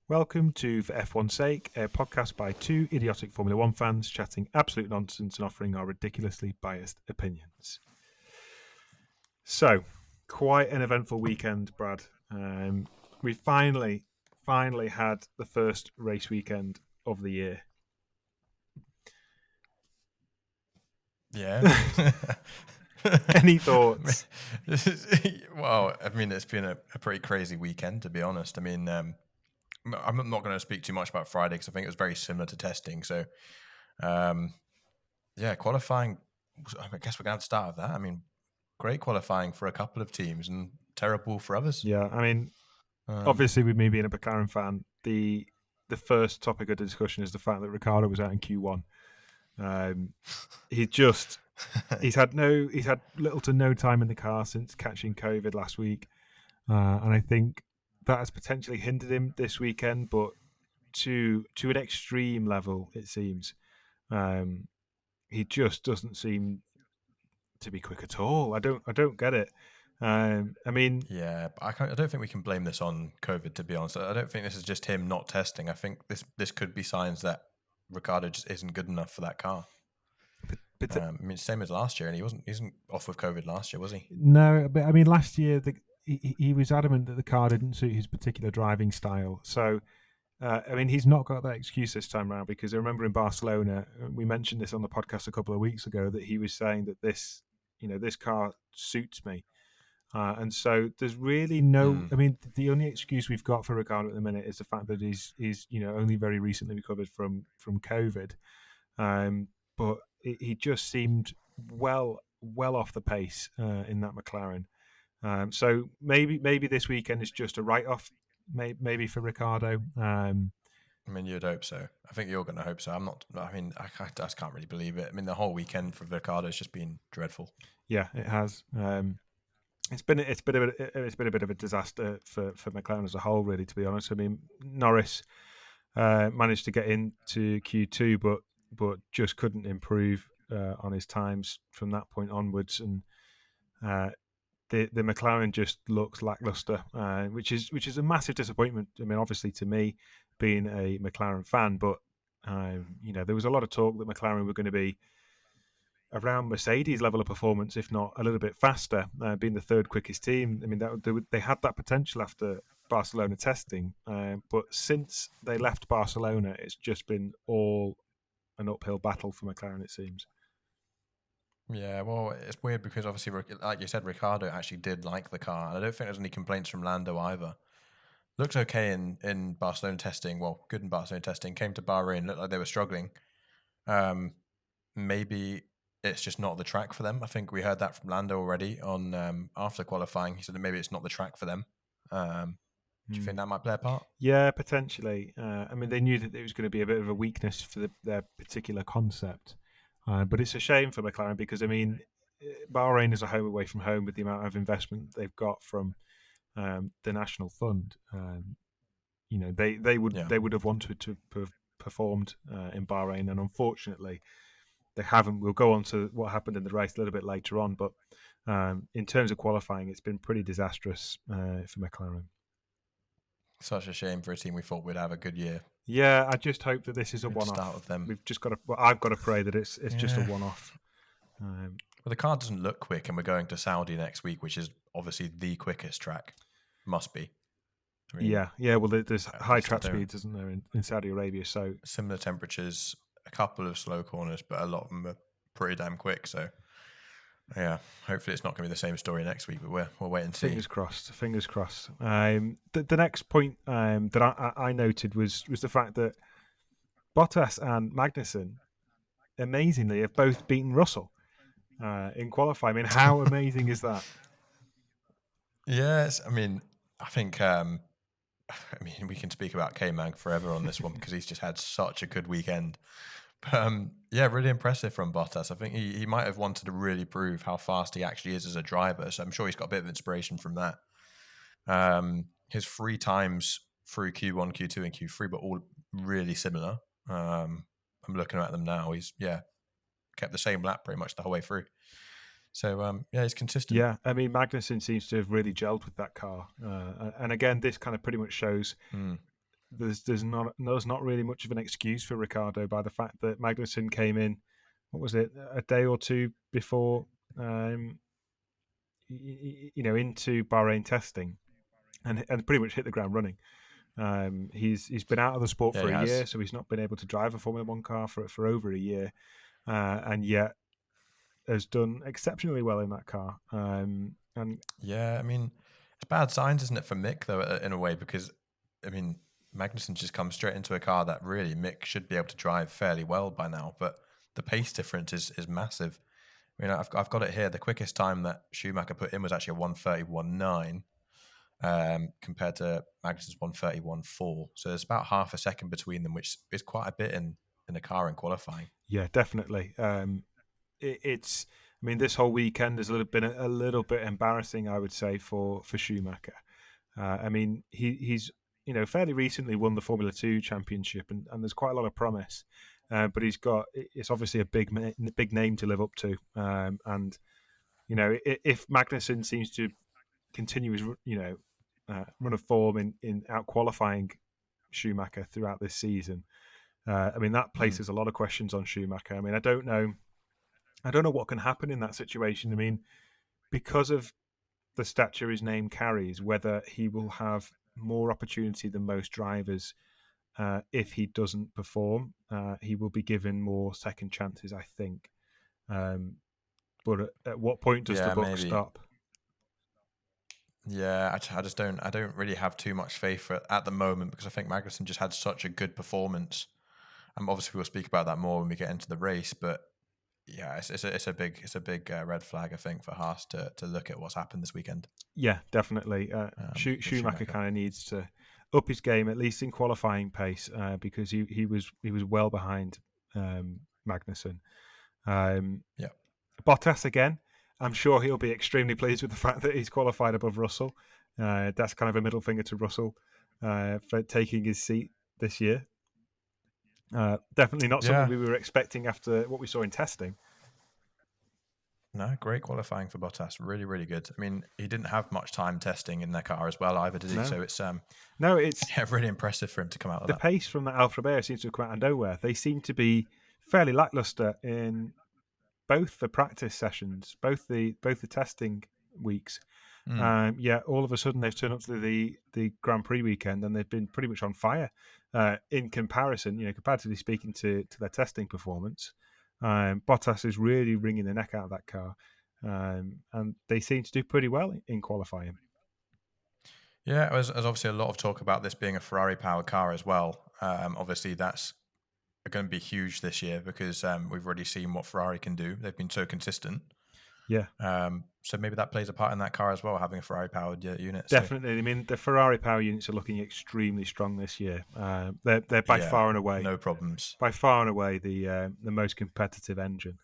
Welcome to For F1's Sake, a podcast by two idiotic Formula One fans chatting absolute nonsense and offering our ridiculously biased opinions. So, quite an eventful weekend, Brad. We finally had the first race weekend of the year. Yeah. Any thoughts? Well, I mean, it's been a pretty crazy weekend, to be honest. I mean, I'm not going to speak too much about Friday because I think it was very similar to testing. So, qualifying, I guess we're going to have to start with that. I mean, great qualifying for a couple of teams and terrible for others. Yeah, I mean, obviously with me being a McLaren fan, the first topic of discussion is the fact that Ricciardo was out in Q1. He's had little to no time in the car since catching COVID last week, and I think that has potentially hindered him this weekend, but to an extreme level, it seems. He just doesn't seem to be quick at all. I don't get it. I mean, yeah, but I don't think we can blame this on COVID, to be honest. I don't think this is just him not testing. I think this could be signs that Ricciardo just isn't good enough for that car. but I mean, same as last year, and he wasn't off with COVID last year, was he? no, but I mean, last year he was adamant that the car didn't suit his particular driving style. So, I mean, he's not got that excuse this time around, because I remember in Barcelona, we mentioned this on the podcast a couple of weeks ago, that he was saying that this car suits me. And so there's really no. I mean, the only excuse we've got for Ricciardo at the minute is the fact that he's only very recently recovered from COVID. But he just seemed well off the pace in that McLaren. So maybe this weekend is just a write-off, maybe for Ricciardo. I mean, you'd hope so. I think you're going to hope so. I'm not. I mean, I just can't really believe it. I mean, the whole weekend for Ricciardo has just been dreadful. Yeah, it has. It's been a bit of a disaster for McLaren as a whole, really. To be honest, I mean, Norris managed to get into Q2, but just couldn't improve on his times from that point onwards, and the McLaren just looks lackluster, which is a massive disappointment. I mean, obviously to me, being a McLaren fan, but there was a lot of talk that McLaren were going to be around Mercedes level of performance, if not a little bit faster, being the third quickest team. I mean, they had that potential after Barcelona testing, but since they left Barcelona, it's just been all an uphill battle for McLaren, it seems. Yeah, well, it's weird because obviously, like you said, Ricciardo actually did like the car. And I don't think there's any complaints from Lando either. Looked okay in Barcelona testing. Well, good in Barcelona testing. Came to Bahrain, looked like they were struggling. Maybe it's just not the track for them. I think we heard that from Lando already on after qualifying. He said that maybe it's not the track for them. Do you think that might play a part? Yeah, potentially. I mean, they knew that it was going to be a bit of a weakness for their particular concept. But it's a shame for McLaren because, I mean, Bahrain is a home away from home with the amount of investment they've got from the national fund. They would have wanted to have performed in Bahrain, and unfortunately, they haven't. We'll go on to what happened in the race a little bit later on, but in terms of qualifying, it's been pretty disastrous for McLaren. Such a shame for a team we thought would have a good year. Yeah, I just hope that this is a one-off. Start with them. We've just got to. Well, I've got to pray that it's just a one-off. Well, the car doesn't look quick, and we're going to Saudi next week, which is obviously the quickest track. Must be. I mean, yeah. Well, there's high track speeds, isn't there, in Saudi Arabia? So similar temperatures, a couple of slow corners, but a lot of them are pretty damn quick. So yeah, hopefully it's not going to be the same story next week, but we'll wait and see. Fingers crossed. The next point that I noted was the fact that Bottas and Magnussen, amazingly, have both beaten Russell in qualifying. I mean, how amazing is that? Yes, I mean, I think we can speak about K-Mag forever on this one because he's just had such a good weekend. But really impressive from Bottas. I think he might have wanted to really prove how fast he actually is as a driver. So I'm sure he's got a bit of inspiration from that. His 3 times through Q1, Q2, and Q3, but all really similar. I'm looking at them now. He's kept the same lap pretty much the whole way through. So he's consistent. Yeah, I mean, Magnussen seems to have really gelled with that car, and again, this kind of pretty much shows there's not really much of an excuse for Ricardo by the fact that Magnussen came in, what was it, a day or two before, um, into Bahrain testing, and pretty much hit the ground running. He's been out of the sport Yeah, for he a year, has. so he's not been able to drive a Formula One car for over a year, and yet has done exceptionally well in that car. And Yeah, I mean, it's bad signs, isn't it, for Mick though, in a way, because I mean, Magnussen just comes straight into a car that really Mick should be able to drive fairly well by now, but the pace difference is massive. I mean, I've got it here. The quickest time that Schumacher put in was actually a 1:31.9, compared to Magnussen's 1:31.4. So there's about half a second between them, which is quite a bit in the car in qualifying. yeah, definitely. It's. I mean, this whole weekend has been a little bit embarrassing, I would say, for Schumacher. I mean, he's fairly recently won the Formula Two championship, and there's quite a lot of promise. But it's obviously a big name to live up to. And if Magnussen seems to continue his run of form in out qualifying Schumacher throughout this season, I mean that Mm. places a lot of questions on Schumacher. I mean, I don't know what can happen in that situation. I mean, because of the stature his name carries, whether he will have more opportunity than most drivers. If he doesn't perform, he will be given more second chances, I think. Um, but at what point does the Yeah, buck maybe. stop? Yeah, I just don't. I don't really have too much faith for it at the moment because I think Magnussen just had such a good performance. And obviously, we'll speak about that more when we get into the race. But yeah, it's a big red flag, I think, for Haas to look at what's happened this weekend Yeah, definitely. with Schumacher Schumacher. kind of needs to up his game at least in qualifying pace, because he was well behind Magnussen. Um, Yeah, Bottas again. I'm sure he'll be extremely pleased with the fact that he's qualified above Russell. That's kind of a middle finger to Russell for taking his seat this year. Definitely not something yeah. we were expecting after what we saw in testing. No, great qualifying for Bottas. Really, really good. I mean, he didn't have much time testing in their car as well, either, did he? No, So it's no, it's yeah, really impressive for him to come out of the that. pace from that Alfa Romeo seems to have come out of nowhere. They seem to be fairly lackluster in both the practice sessions, both the testing weeks. Mm. Yeah, all of a sudden they've turned up to the Grand Prix weekend and they've been pretty much on fire. In comparison, comparatively speaking to their testing performance, Bottas is really wringing the neck out of that car, and they seem to do pretty well in qualifying. Yeah, there's obviously a lot of talk about this being a Ferrari powered car as well. Obviously, that's going to be huge this year because we've already seen what Ferrari can do. They've been so consistent. Yeah, So maybe that plays a part in that car as well, having a Ferrari powered unit. So definitely. I mean, the Ferrari power units are looking extremely strong this year. They're by yeah, far and away no problems. the most competitive engine.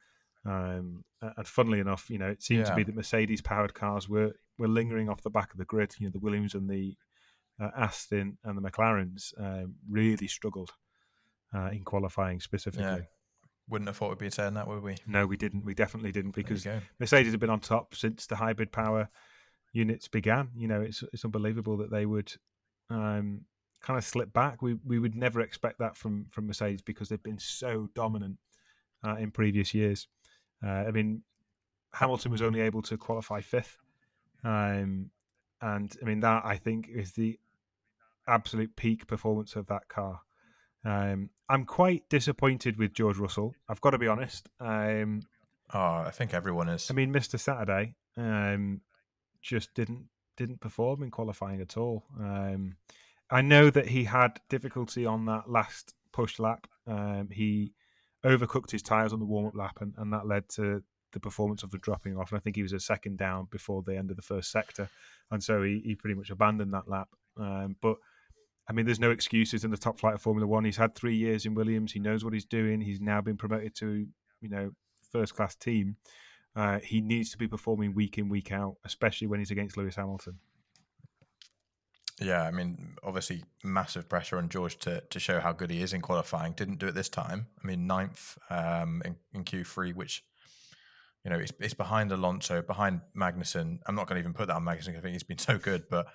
And funnily enough, it seemed to Yeah, be that Mercedes powered cars were lingering off the back of the grid. The Williams and the Aston and the McLarens really struggled in qualifying yeah. specifically. Wouldn't have thought we'd be saying that, would we? No, we didn't. We definitely didn't, There you because go. Mercedes have been on top since the hybrid power units began. It's unbelievable that they would kind of slip back. We would never expect that from Mercedes because they've been so dominant in previous years. I mean, Hamilton was only able to qualify fifth, and I mean that I think is the absolute peak performance of that car. I'm quite disappointed with George Russell. I've got to be honest. Oh, I think everyone I is. mean, Mr. Saturday just didn't perform in qualifying at all. I know that he had difficulty on that last push lap. He overcooked his tyres on the warm up lap, and that led to the performance of the dropping off. And I think he was a second down before the end of the first sector, and so he pretty much abandoned that lap. But I mean, there's no excuses in the top flight of Formula One. He's had 3 years in Williams. He knows what he's doing. He's now been promoted to first class team. He needs to be performing week in, week out, especially when he's against Lewis Hamilton. Yeah, I mean, obviously, massive pressure on George to show how good he is in qualifying. Didn't do it this time. I mean, ninth in Q3, which it's behind Alonso, behind Magnussen. I'm not going to even put that on Magnussen. I think he's been so good, but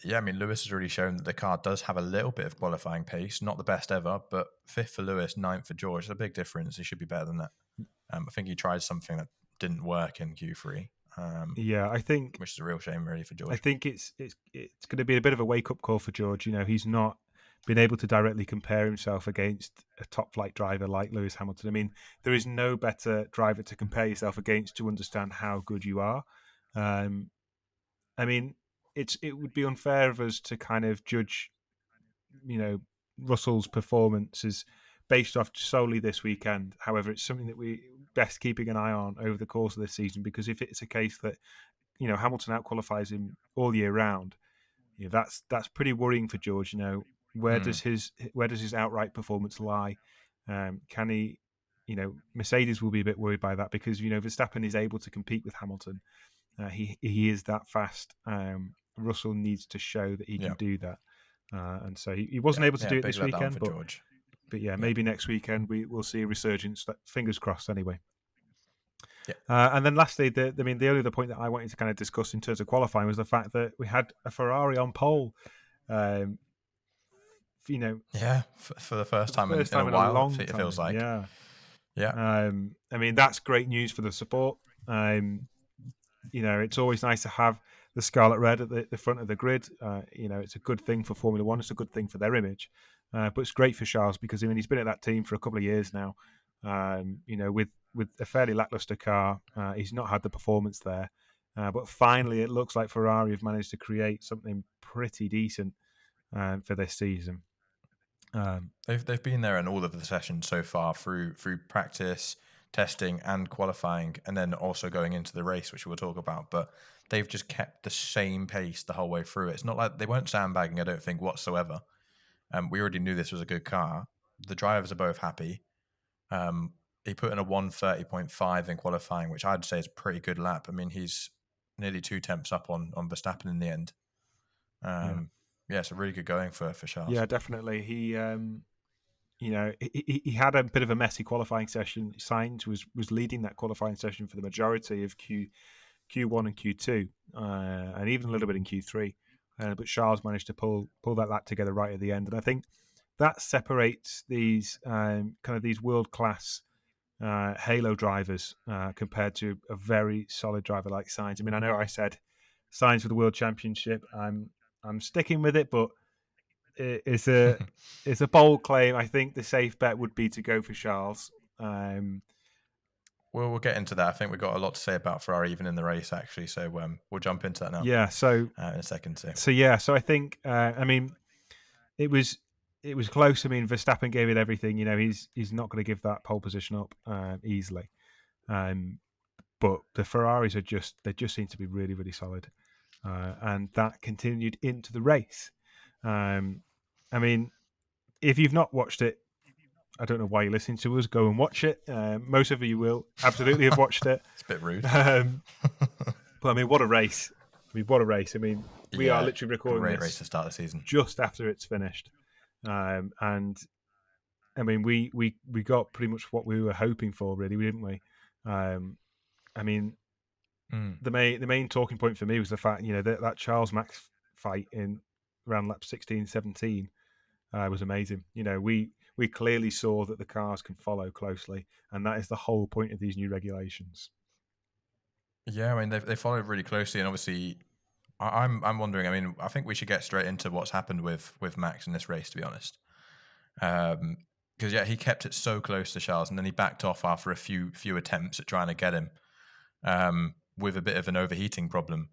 Yeah, I mean, Lewis has already shown that the car does have a little bit of qualifying pace. Not the best ever, but fifth for Lewis, ninth for George. It's a big difference. He should be better than that. I think he tried something that didn't work in Q3, Yeah, which is a real shame, really, for I George. think it's going to be a bit of a wake up call for George. He's not been able to directly compare himself against a top flight driver like Lewis Hamilton. I mean, there is no better driver to compare yourself against to understand how good you are. Um, I mean, it would be unfair of us to kind of judge, you know, Russell's performances based off solely this weekend. However, it's something that we best keeping an eye on over the course of this season, because if it's a case that Hamilton outqualifies him all year round, that's pretty worrying for George. Where Mm, does his outright performance lie? Can he? Mercedes will be a bit worried by that, because Verstappen is able to compete with Hamilton. He is that fast. Russell needs to show that he can yeah, do that, and so he wasn't yeah, able to yeah. do it Big this letdown weekend. for But George. yeah, Yeah, maybe next weekend we'll see a resurgence. Fingers crossed. Anyway. yeah, And then lastly, the only other point that I wanted to kind of discuss in terms of qualifying was the fact that we had a Ferrari on pole. Um, you know, yeah. For the for first the time first in a time in a while, long it feels time. like. Yeah. Yeah, I mean, that's great news for the support. It's always nice to have the scarlet red at the front of the grid. It's a good thing for Formula One. It's a good thing for their image. But it's great for Charles, because he's been at that team for a couple of years now. With a fairly lackluster car, he's not had the performance there. But finally, it looks like Ferrari have managed to create something pretty decent for this season. they've been there in all of the sessions so far through practice, testing, and qualifying, and then also going into the race, which we'll talk about. But they've just kept the same pace the whole way through. It's not like they weren't sandbagging, I don't think, whatsoever. We already knew this was a good car. The drivers are both happy. Um, he put in a 1:30.5 in qualifying, which I'd say is a pretty good lap. I mean, he's nearly 2 tenths up on Verstappen in the end. Yeah, Yeah, it's a really good going for Charles. yeah, definitely. He had a bit of a messy qualifying session. Sainz was leading that qualifying session for the majority of Q1 and Q2, and even a little bit in Q3. But Charles managed to pull that lap together right at the end, and I think that separates these these world class halo drivers compared to a very solid driver like Sainz. I mean, I know I said Sainz for the world championship. I'm sticking with it, but it's a bold claim. I think the safe bet would be to go for Charles. We'll get into that. I think we've got a lot to say about Ferrari even in the race, actually. So we'll jump into that now Yeah. So in a second too. So I think I mean it was close. I mean, Verstappen gave it everything. He's not going to give that pole position up easily. But the Ferraris they just seem to be really, really solid, and that continued into the race. I mean, if you've not watched it, I don't know why you're listening to us. Go and watch it. Most of you will absolutely have watched it. It's a bit rude. But I mean, what a race! What a race! I mean, we are Yeah, literally recording great race this to start the season. just after it's finished, and I mean, we got pretty much what we were hoping for, really, didn't we? I mean, the main talking point for me was the fact that Charles Max fight in around lap 16, 17 was amazing. We clearly saw that the cars can follow closely, and that is the whole point of these new regulations. Yeah, I mean they followed really closely, and obviously I'm wondering. I mean, I think we should get straight into what's happened with Max in this race, to be honest. Because yeah, he kept it so close to Charles, and then he backed off after a few attempts at trying to get him with a bit of an overheating problem.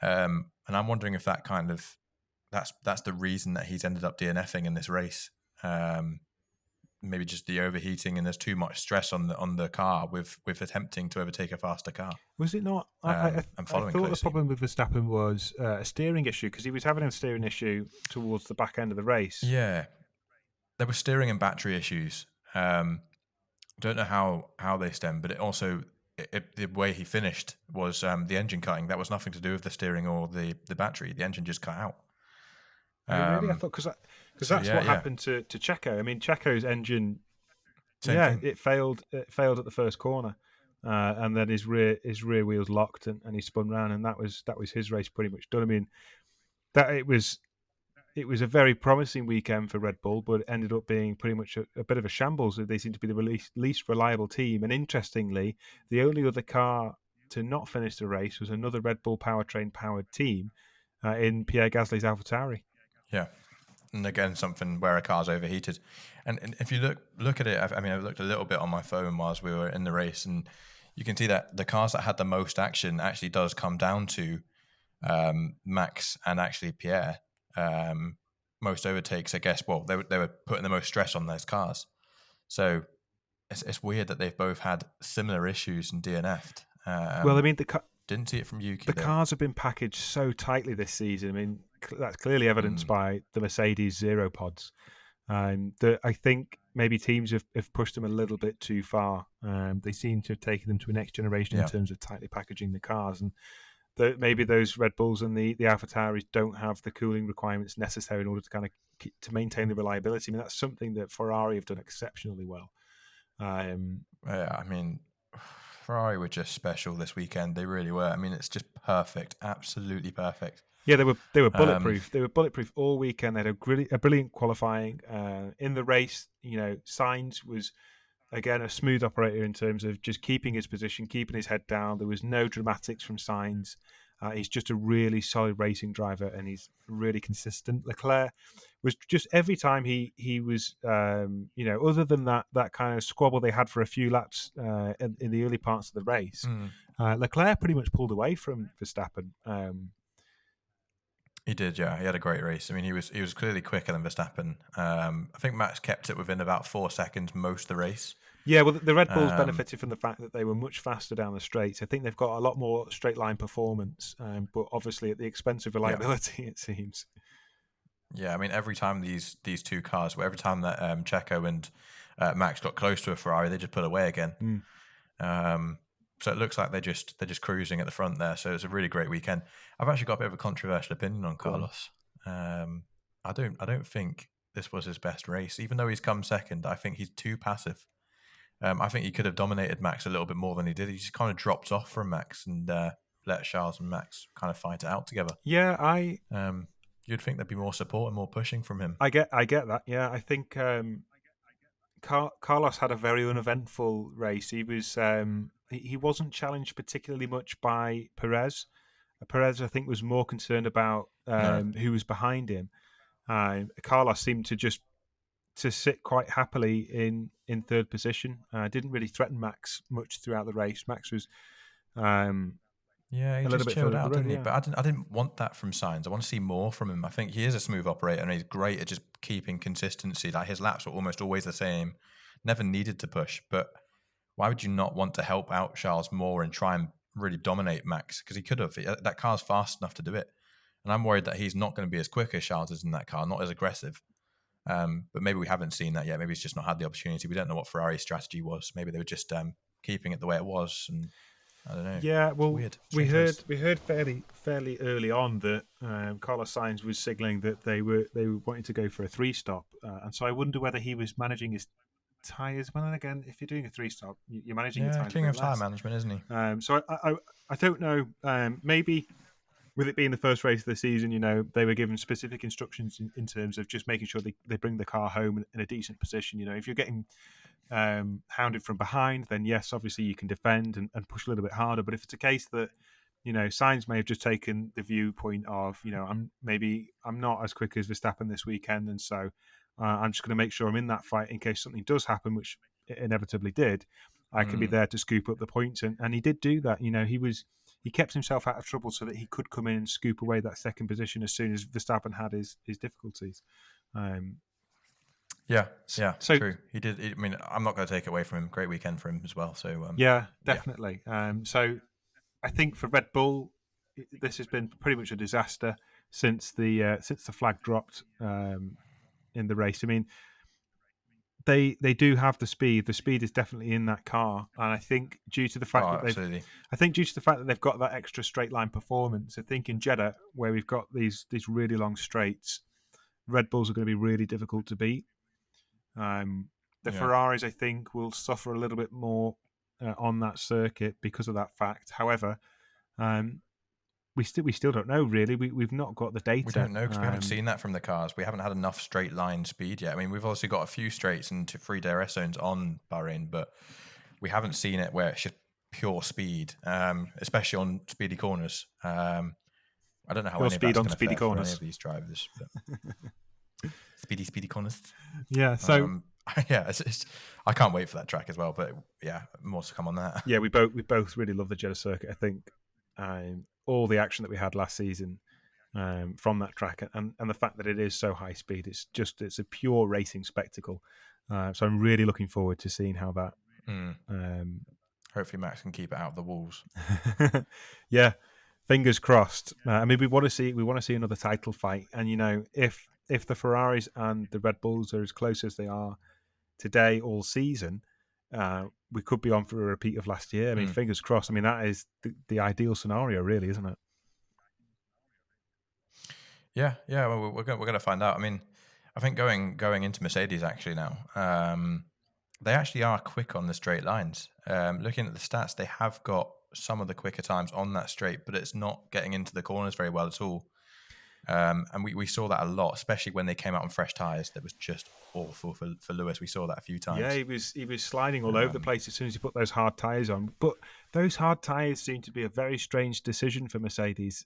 And I'm wondering if that kind of that's the reason that he's ended up DNFing in this race. Maybe just the overheating, and there's too much stress on the car with attempting to overtake a faster car. Was it not? And I following thought the closely. problem with Verstappen was a steering issue, because he was having a steering issue towards the back end of the race. Yeah, there were steering and battery issues. Don't know how they stem, but it also the way he finished was the engine cutting. That was nothing to do with the steering or the battery. The engine just cut out. Oh, really? I Um, thought, because so that's yeah, what yeah, happened to Checo. I mean, Checo's engine, same yeah, thing. it failed. It failed at the first corner, and then his rear wheels locked, and he spun round, and that was his race pretty much done. I mean, that it was a very promising weekend for Red Bull, but it ended up being pretty much a bit of a shambles. They seem to be the least reliable team. And interestingly, the only other car to not finish the race was another Red Bull powertrain powered team in Pierre Gasly's AlphaTauri. Yeah. And again, something where a car's overheated. And if you look at it, I mean, I looked a little bit on my phone whilst we were in the race, and you can see that the cars that had the most action actually does come down to Max and actually Pierre. Most overtakes, I guess. Well, they were putting the most stress on those cars. So it's weird that they've both had similar issues and DNF'd. Well, I mean, Didn't see it from the Yuki though. cars have been packaged so tightly this season. I mean, that's clearly evidenced by the Mercedes Zero Pods. I think maybe teams have pushed them a little bit too far. They seem to have taken them to a next generation in terms of tightly packaging the cars, and maybe those Red Bulls and the AlphaTauris don't have the cooling requirements necessary in order to kind of to maintain the reliability. I mean, that's something that Ferrari have done exceptionally well. Yeah, I mean, Ferrari were just special this weekend. They really were. I mean, it's just perfect, absolutely perfect. Yeah, they were bulletproof. They were bulletproof all weekend. They had a brilliant qualifying. In the race, Sainz was again a smooth operator in terms of just keeping his position, keeping his head down. There was no dramatics from Sainz. He's just a really solid racing driver, and he's really consistent. Leclerc was just every time he was, other than that kind of squabble they had for a few laps in the early parts of the race, Leclerc pretty much pulled away from Verstappen. He did, yeah. He had a great race. I mean, he was clearly quicker than Verstappen. I think Max kept it within about 4 seconds most of the race. Yeah, well, the Red Bulls benefited from the fact that they were much faster down the straights. I think they've got a lot more straight line performance, but obviously at the expense of reliability, it seems. Yeah, I mean, every time these two cars, every time that Checo and Max got close to a Ferrari, they just put away again. So it looks like they're just cruising at the front there. So it's a really great weekend. I've actually got a bit of a controversial opinion on Carlos. I don't think this was his best race, even though he's come second. I think he's too passive. I think he could have dominated Max a little bit more than he did. He just kind of dropped off from Max and let Charles and Max kind of fight it out together. Yeah, you'd think there'd be more support and more pushing from him. I get that. Yeah, I think Carlos had a very uneventful race. He was he wasn't challenged particularly much by Perez. Perez, I think, was more concerned about who was behind him. Carlos seemed to sit quite happily in third position. Didn't really threaten Max much throughout the race. Max was yeah, he a just little bit chilled further out, up the road, didn't he? yeah. But I didn't want that from Sainz. I want to see more from him. I think he is a smooth operator and he's great at just keeping consistency. Like his laps were almost always the same. Never needed to push. But why would you not want to help out Charles more and try and really dominate Max? Because he could have. That car's fast enough to do it. And I'm worried that he's not going to be as quick as Charles is in that car, not as aggressive. But maybe we haven't seen that yet. Maybe he's just not had the opportunity. We don't know what Ferrari's strategy was. Maybe they were just keeping it the way it was. And I don't know. Yeah, well, weird. we heard fairly early on that Carlos Sainz was signalling that they were wanting to go for a 3-stop, and so I wonder whether he was managing his tyres. Well, then again, if you're doing a 3-stop, you're managing your tyres. King of tyre management, isn't he? So I don't know. Maybe with it being the first race of the season, they were given specific instructions in terms of just making sure they bring the car home in a decent position. If you're getting hounded from behind, then yes, obviously you can defend and push a little bit harder. But if it's a case that Sainz may have just taken the viewpoint of I'm not as quick as Verstappen this weekend, and so I'm just going to make sure I'm in that fight in case something does happen, which it inevitably did. I can be there to scoop up the points, and he did do that. He kept himself out of trouble so that he could come in and scoop away that second position as soon as Verstappen had his difficulties. Yeah, so, true. He did. I mean, I'm not going to take it away from him. Great weekend for him as well. So yeah, definitely. So I think for Red Bull, this has been pretty much a disaster since the flag dropped in the race. I mean, they do have the speed. The speed is definitely in that car, and I think due to the fact that they've got that extra straight line performance. I think in Jeddah, where we've got these really long straights, Red Bulls are going to be really difficult to beat. The Ferraris, I think, will suffer a little bit more on that circuit because of that fact. However, we still don't know really. We've not got the We data. don't know because we haven't seen that from the cars. We haven't had enough straight line speed yet. I mean, we've obviously got a few straights and 3 DRS zones on Bahrain, but we haven't seen it where it's just pure speed, especially on speedy corners. I don't know how Pure any of speed that's on going to speedy fare for any corners. of these drivers. But speedy corners. Yeah. So yeah, I can't wait for that track as well. But yeah, more to come on that. yeah, we both really love the Jeddah circuit. I think all the action that we had last season from that track, and the fact that it is so high speed, it's a pure racing spectacle. So I'm really looking forward to seeing how that. Hopefully, Max can keep it out of the walls. Yeah, fingers crossed. I mean, we want to see another title fight, and if the Ferraris and the Red Bulls are as close as they are today all season, we could be on for a repeat of last year. I mean, fingers crossed. I mean, that is the ideal scenario, really, isn't it? Yeah. Well, we're going to find out. I mean, I think going into Mercedes actually now, they actually are quick on the straight lines. Looking at the stats, they have got some of the quicker times on that straight, but it's not getting into the corners very well at all. And we saw that a lot, especially when they came out on fresh tyres. That was just awful for Lewis. We saw that a few times. Yeah, he was sliding all over the place as soon as he put those hard tyres on. But those hard tyres seem to be a very strange decision for Mercedes.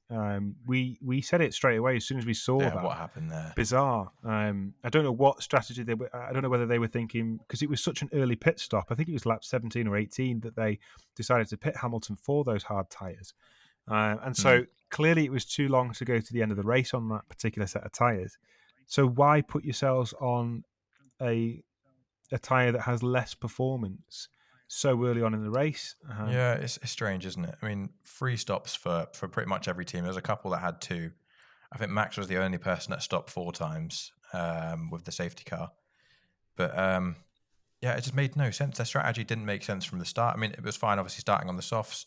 We said it straight away as soon as we saw that. What happened there? Bizarre. I don't know what strategy they were. I don't know whether they were thinking, because it was such an early pit stop. I think it was lap 17 or 18 that they decided to pit Hamilton for those hard tyres. And so clearly it was too long to go to the end of the race on that particular set of tyres. So why put yourselves on a tyre that has less performance so early on in the race? Yeah, it's strange, isn't it? I mean, 3 stops for pretty much every team. There's a couple that had 2. I think Max was the only person that stopped 4 times with the safety car. But yeah, it just made no sense. Their strategy didn't make sense from the start. I mean, it was fine, obviously, starting on the softs.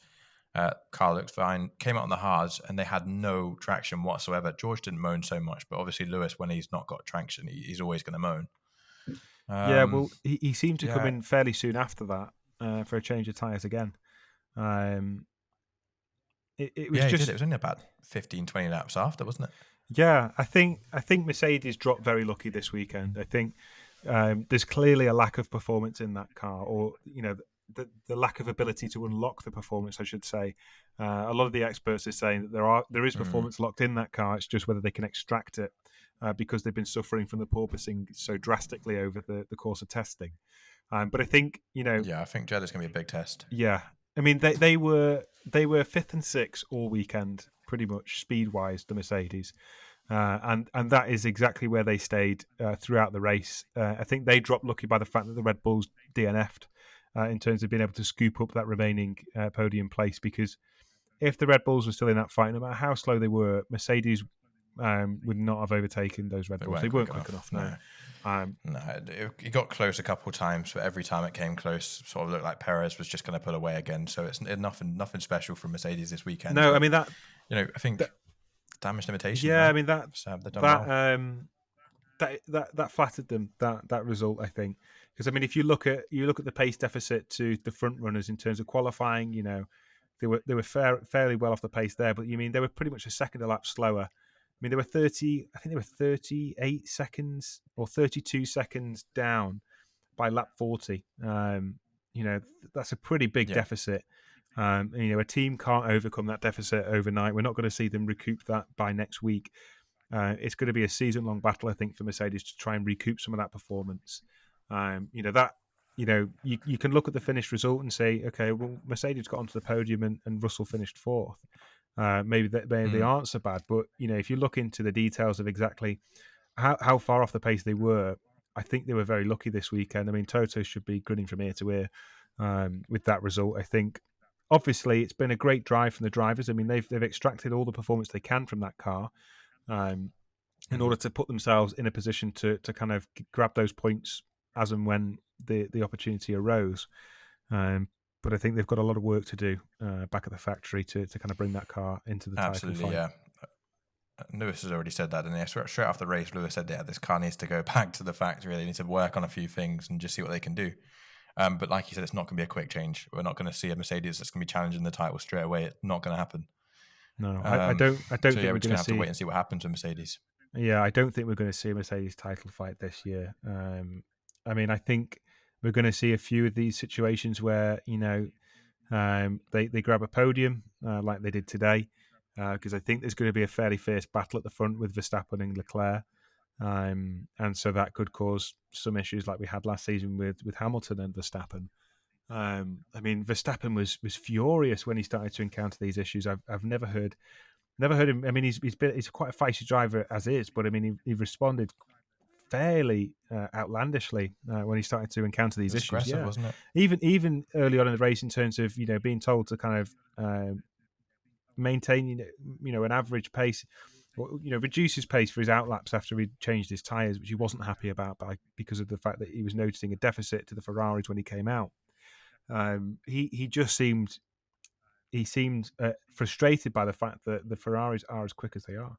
Car looked fine, came out on the hards, and they had no traction whatsoever. George didn't moan so much, but obviously Lewis, when he's not got traction, he's always going to moan. Yeah, well, he seemed to come in fairly soon after that for a change of tyres again. It was just... It was only about 15, 20 laps after, wasn't it? Yeah, I think Mercedes dropped very lucky this weekend. I think there's clearly a lack of performance in that car, or the lack of ability to unlock the performance, I should say. A lot of the experts are saying that there is performance locked in that car. It's just whether they can extract it because they've been suffering from the porpoising so drastically over the course of testing. But I think I think Jeddah's going to be a big test. Yeah, I mean they were 5th and 6th all weekend, pretty much speed wise, the Mercedes. And that is exactly where they stayed throughout the race. I think they dropped lucky by the fact that the Red Bulls DNF'd in terms of being able to scoop up that remaining podium place, because if the Red Bulls were still in that fight, no matter how slow they were, Mercedes would not have overtaken those Red Bulls. They weren't quick enough. No. It got close a couple of times, but every time it came close, sort of looked like Perez was just going to pull away again. So it's nothing special from Mercedes this weekend. No, I mean that. I think damage limitation. Yeah, right? I mean that. That flattered them. That result, I think, because I mean, if you look at the pace deficit to the front runners in terms of qualifying, they were fairly well off the pace there. But you mean they were pretty much a second a lap slower. I mean, they were 38 seconds or 32 seconds down by lap 40. That's a pretty big deficit. A team can't overcome that deficit overnight. We're not going to see them recoup that by next week. It's going to be a season-long battle, I think, for Mercedes to try and recoup some of that performance. You can look at the finished result and say, okay, well, Mercedes got onto the podium and Russell finished 4th. Maybe they aren't so bad, but if you look into the details of exactly how far off the pace they were, I think they were very lucky this weekend. I mean, Toto should be grinning from ear to ear with that result. I think, obviously, it's been a great drive from the drivers. I mean, they've extracted all the performance they can from that car in order to put themselves in a position to kind of grab those points as and when the opportunity arose. But I think they've got a lot of work to do back at the factory to kind of bring that car into the title fight. Yeah. Lewis has already said that, and straight after the race, Lewis said, this car needs to go back to the factory. They need to work on a few things and just see what they can do. But like you said, it's not going to be a quick change. We're not going to see a Mercedes that's going to be challenging the title straight away. It's not going to happen. No, I Um, don't. I don't so think yeah, we're we're just going gonna to have to see. wait and see what happens with Mercedes. Yeah, I don't think we're going to see a Mercedes title fight this year. I mean, I think we're going to see a few of these situations where they grab a podium like they did today, because I think there's going to be a fairly fierce battle at the front with Verstappen and Leclerc, and so that could cause some issues like we had last season with Hamilton and Verstappen. I mean, Verstappen was furious when he started to encounter these issues. I've never heard him. I mean, he's quite a feisty driver as is, but I mean, he responded fairly outlandishly when he started to encounter It these was issues. aggressive, Yeah, wasn't it? even early on in the race, in terms of being told to kind of maintain an average pace, or reduce his pace for his outlaps after he changed his tires, which he wasn't happy about because of the fact that he was noticing a deficit to the Ferraris when he came out. He just seemed frustrated by the fact that the Ferraris are as quick as they are.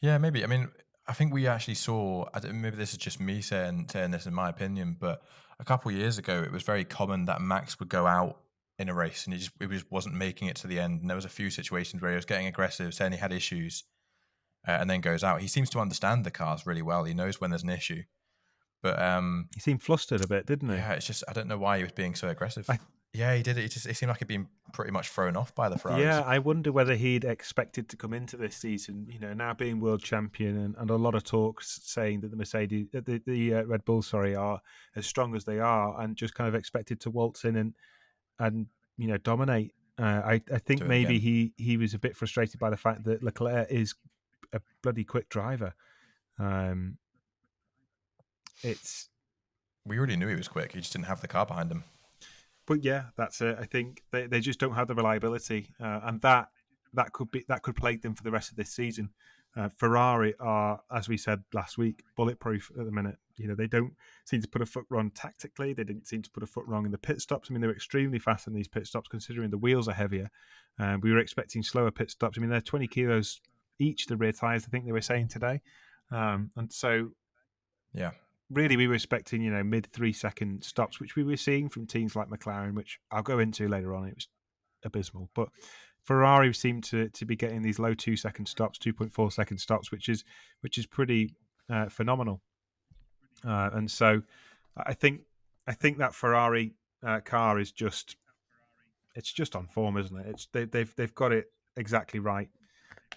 Yeah, maybe. I mean, I think we actually saw. Maybe this is just me saying this in my opinion, but a couple of years ago, it was very common that Max would go out in a race and he just wasn't making it to the end. And there was a few situations where he was getting aggressive, saying he had issues, and then goes out. He seems to understand the cars really well. He knows when there's an issue, but He seemed flustered a bit, didn't he? yeah, it's just I don't know why he was being so aggressive. I Yeah, he did it. It seemed like he'd been pretty much thrown off by the Yeah, Ferraris. I wonder whether he'd expected to come into this season, now being world champion, and a lot of talks saying that the Mercedes, the Red Bulls, sorry, are as strong as they are, and just kind of expected to waltz in and dominate. I think Do it maybe again. he was a bit frustrated by the fact that Leclerc is a bloody quick driver. Um, it's We already knew he was quick. He just didn't have the car behind him. But yeah, that's it. I think they just don't have the reliability, and that could plague them for the rest of this season. Ferrari are, as we said last week, bulletproof at the minute. They don't seem to put a foot wrong tactically. They didn't seem to put a foot wrong in the pit stops. I mean, they're extremely fast in these pit stops, considering the wheels are heavier. We were expecting slower pit stops. I mean, they're 20 kilos each, the rear tires. I think they were saying today, and so Yeah. really we were expecting mid 3 second stops, which we were seeing from teams like McLaren, which I'll go into later on. It was abysmal, but Ferrari seemed to be getting these low 2 second stops, 2.4 second stops, which is pretty phenomenal. And so I think that Ferrari car is just on form, isn't it? They've got it exactly right.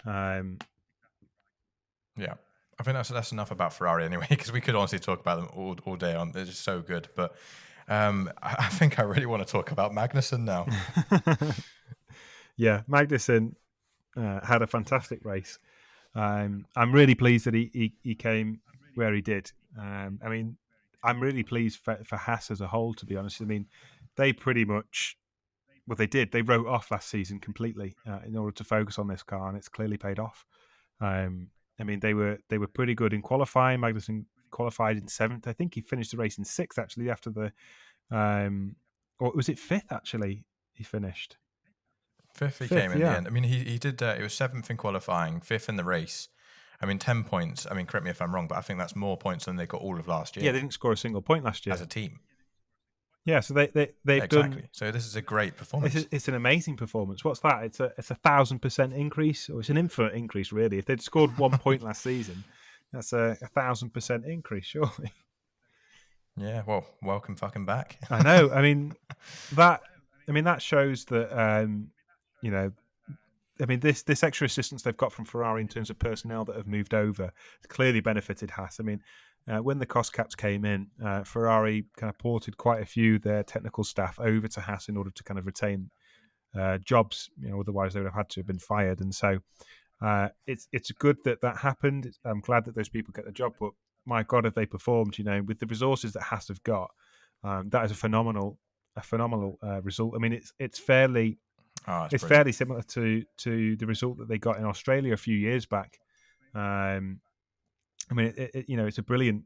Um, Yeah, I think that's enough about Ferrari anyway, because we could honestly talk about them all day on. They're just so good. But I think I really want to talk about Magnussen now. yeah, Magnussen had a fantastic race. I'm really pleased that he came where he did. I mean, I'm really pleased for Haas as a whole, to be honest. I mean, they pretty much, what they did, they wrote off last season completely in order to focus on this car, and it's clearly paid off. I mean, they were pretty good in qualifying. Magnussen qualified in seventh. I think he finished the race in sixth, actually, after the, or was it fifth, actually, he finished? Fifth he came Fifth, in the yeah. end. I mean, he did. It was seventh in qualifying, fifth in the race. I mean, 10 points. I mean, correct me if I'm wrong, but I think that's more points than they got all of last Yeah, year they didn't score a single point last as year. a team. Yeah, so Yeah, they've done. exactly. So this is a great performance. It's an amazing performance. What's that? It's a 1,000% increase, or it's an infinite increase, really. If they'd scored 1 point last season, that's a 1,000% increase, surely. Yeah. Well, welcome fucking back. I know. I mean that. That shows that you know. I mean, this extra assistance they've got from Ferrari in terms of personnel that have moved over clearly benefited Haas. I mean, when the cost caps came in, Ferrari kind of ported quite a few of their technical staff over to Haas in order to kind of retain jobs. Otherwise they would have had to have been fired. And so it's good that happened. I'm glad that those people get the job. But my God, have they performed? With the resources that Haas have got, that is a phenomenal result. I mean, it's fairly Oh, it's it's brilliant. fairly similar to the result that they got in Australia a few years back. I mean, it's a brilliant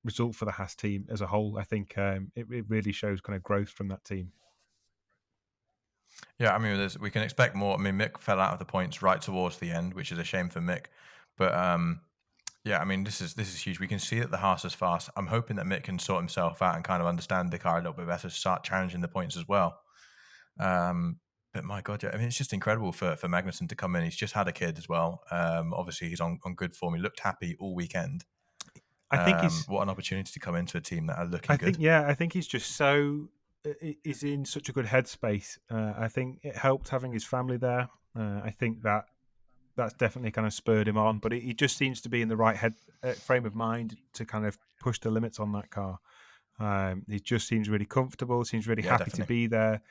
result for the Haas team as a whole. I think it really shows kind of growth from that team. Yeah, I mean, we can expect more. I mean, Mick fell out of the points right towards the end, which is a shame for Mick. But yeah, I mean, this is huge. We can see that the Haas is fast. I'm hoping that Mick can sort himself out and kind of understand the car a little bit better, start challenging the points as well. But my God, yeah, I mean, it's just incredible for Magnussen to come in. He's just had a kid as well. Obviously, he's on good form. He looked happy all weekend. I think he's. What an opportunity to come into a team that are looking I think good. yeah. I think he's just so. He's in such a good headspace. I think it helped having his family there. I think that's definitely kind of spurred him on. But he just seems to be in the right head frame of mind to kind of push the limits on that car. He just seems really comfortable. Seems really Yeah, happy to definitely. be there.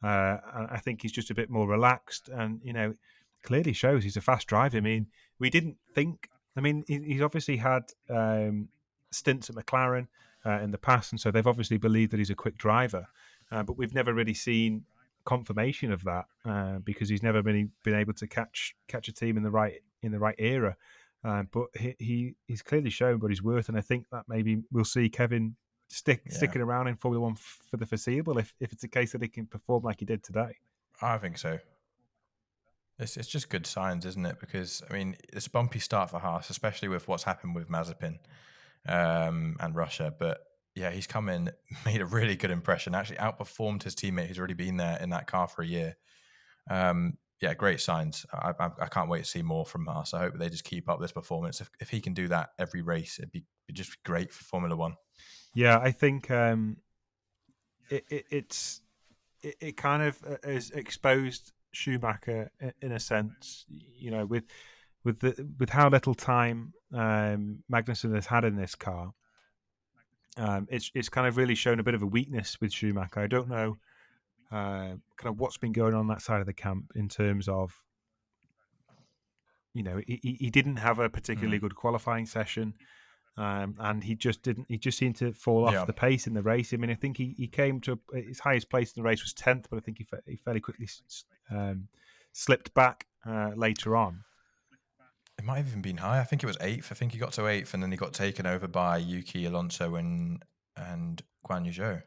And I think he's just a bit more relaxed, and clearly shows he's a fast driver. I mean, we didn't think. I mean, he's obviously had stints at McLaren in the past, and so they've obviously believed that he's a quick driver. But we've never really seen confirmation of that because he's never been able to catch a team in the right era. But he's clearly shown what he's worth, and I think that maybe we'll see Kevin Yeah, sticking around in Formula One for the foreseeable if it's a case that he can perform like he did today. I think so. It's just good signs, isn't it? Because I mean, it's a bumpy start for Haas, especially with what's happened with Mazepin and Russia. But yeah, he's come in, made a really good impression. Actually, outperformed his teammate who's already been there in that car for a year. Yeah, great signs. I can't wait to see more from Haas. I hope they just keep up this performance. If he can do that every race, it'd just great for Formula One. Yeah, I think it kind of has exposed Schumacher in a sense. With how little time Magnussen has had in this car, it's kind of really shown a bit of a weakness with Schumacher. I don't know kind of what's been going on that side of the camp in terms of he didn't have a particularly Mm. good qualifying session. And he just didn't. He just seemed to fall off Yeah, the pace in the race. I mean, I think he came to his highest place in the race was 10th, but I think he fairly quickly slipped back later on. it might have even been high. I think it was eighth. I think he got to eighth, and then he got taken over by Yuki Alonso and Guan Yu Zhou.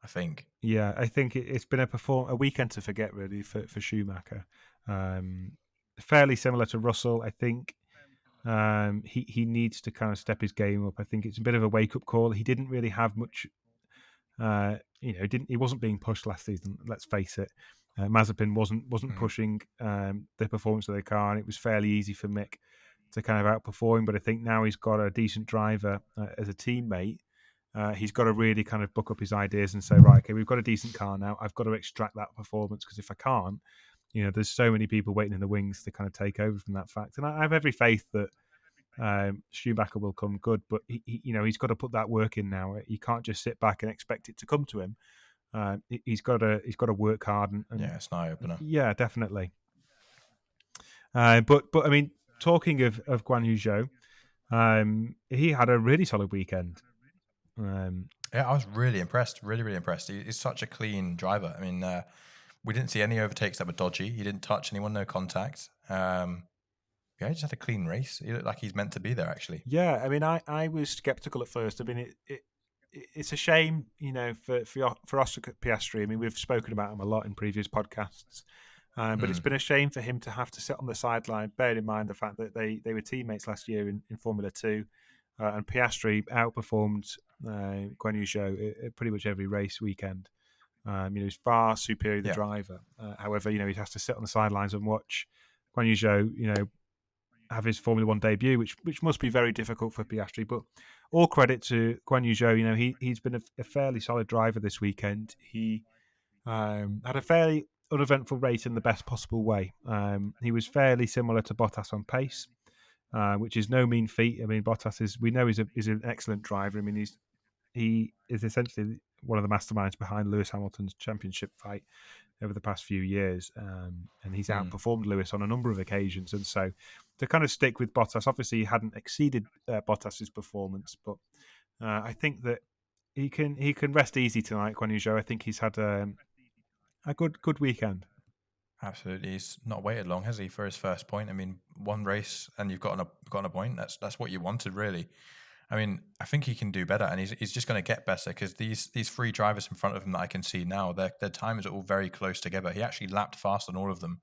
I think. Yeah, I think it's been a weekend to forget really for Schumacher. Um, Fairly similar to Russell, I think. He needs to kind of step his game up. I think it's a bit of a wake up call. He didn't really have much. He wasn't being pushed last season. Let's face it. Mazepin wasn't Mm. pushing the performance of the car, and it was fairly easy for Mick to kind of outperform him. But I think now he's got a decent driver as a teammate. He's got to really kind of book up his ideas and say, right, okay, we've got a decent car now. I've got to extract that performance because if I can't, there's so many people waiting in the wings to kind of take over from that fact. And I have every faith that Schumacher will come good, but he's got to put that work in now. He can't just sit back and expect it to come to him. He's got to work hard and Yeah, it's an eye opener. yeah, definitely. But I mean, talking of Guan Yu Zhou, he had a really solid weekend. Yeah, I was really impressed. Really, really impressed. He's such a clean driver. I mean, we didn't see any overtakes that were dodgy. He didn't touch anyone, no contact. Yeah, he just had a clean race. He looked like he's meant to be there, actually. Yeah, I mean, I was skeptical at first. I mean, it's a shame, for Oscar Piastri. I mean, we've spoken about him a lot in previous podcasts, but it's Mm. been a shame for him to have to sit on the sideline. Bearing in mind the fact that they were teammates last year in Formula Two, and Piastri outperformed Guan Yu Zhou at pretty much every race weekend. He's far superior the Yeah. driver. However, he has to sit on the sidelines and watch Guan Yu Zhou, have his Formula One debut, which must be very difficult for Piastri. But all credit to Guan Yu Zhou. He's been a fairly solid driver this weekend. He had a fairly uneventful race in the best possible way. He was fairly similar to Bottas on pace, which is no mean feat. I mean, Bottas is an excellent driver. I mean, he is essentially one of the masterminds behind Lewis Hamilton's championship fight over the past few years, and he's Mm. outperformed Lewis on a number of occasions. And so, to kind of stick with Bottas, obviously he hadn't exceeded Bottas's performance, but I think that he can rest easy tonight, Guan Yu Zhou. I think he's had a good weekend. Absolutely. He's not waited long, has he, for his first point? I mean, one race and you've gotten a point. That's what you wanted, really. I mean, I think he can do better, and he's just going to get better because these three drivers in front of him that I can see now, their times are all very close together. He actually lapped fast on all of them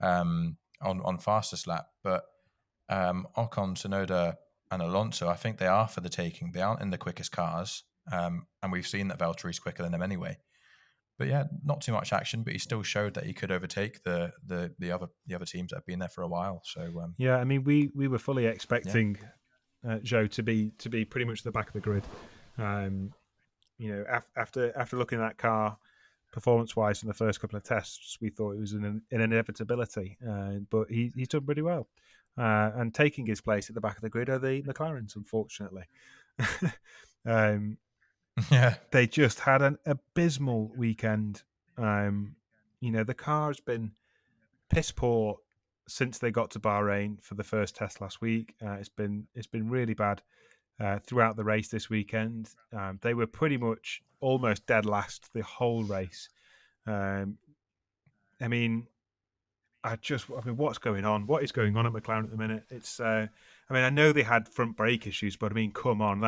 on fastest lap, but Ocon, Tsunoda, and Alonso, I think they are for the taking. They aren't in the quickest cars, and we've seen that Valtteri's quicker than them anyway. But yeah, not too much action, but he still showed that he could overtake the other teams that have been there for a while. So Yeah, I mean, we were fully yeah, expecting Joe to be pretty much the back of the grid. After looking at that car performance wise in the first couple of tests, we thought it was an inevitability. But he's done pretty well. And taking his place at the back of the grid are the McLarens, unfortunately. yeah, They just had an abysmal weekend. The car's been piss poor since they got to Bahrain for the first test last week. It's been really bad throughout the race this weekend. They were pretty much almost dead last the whole race. Um, I mean, what's going on? What is going on at McLaren at the minute? I know they had front brake issues, but I mean, come on,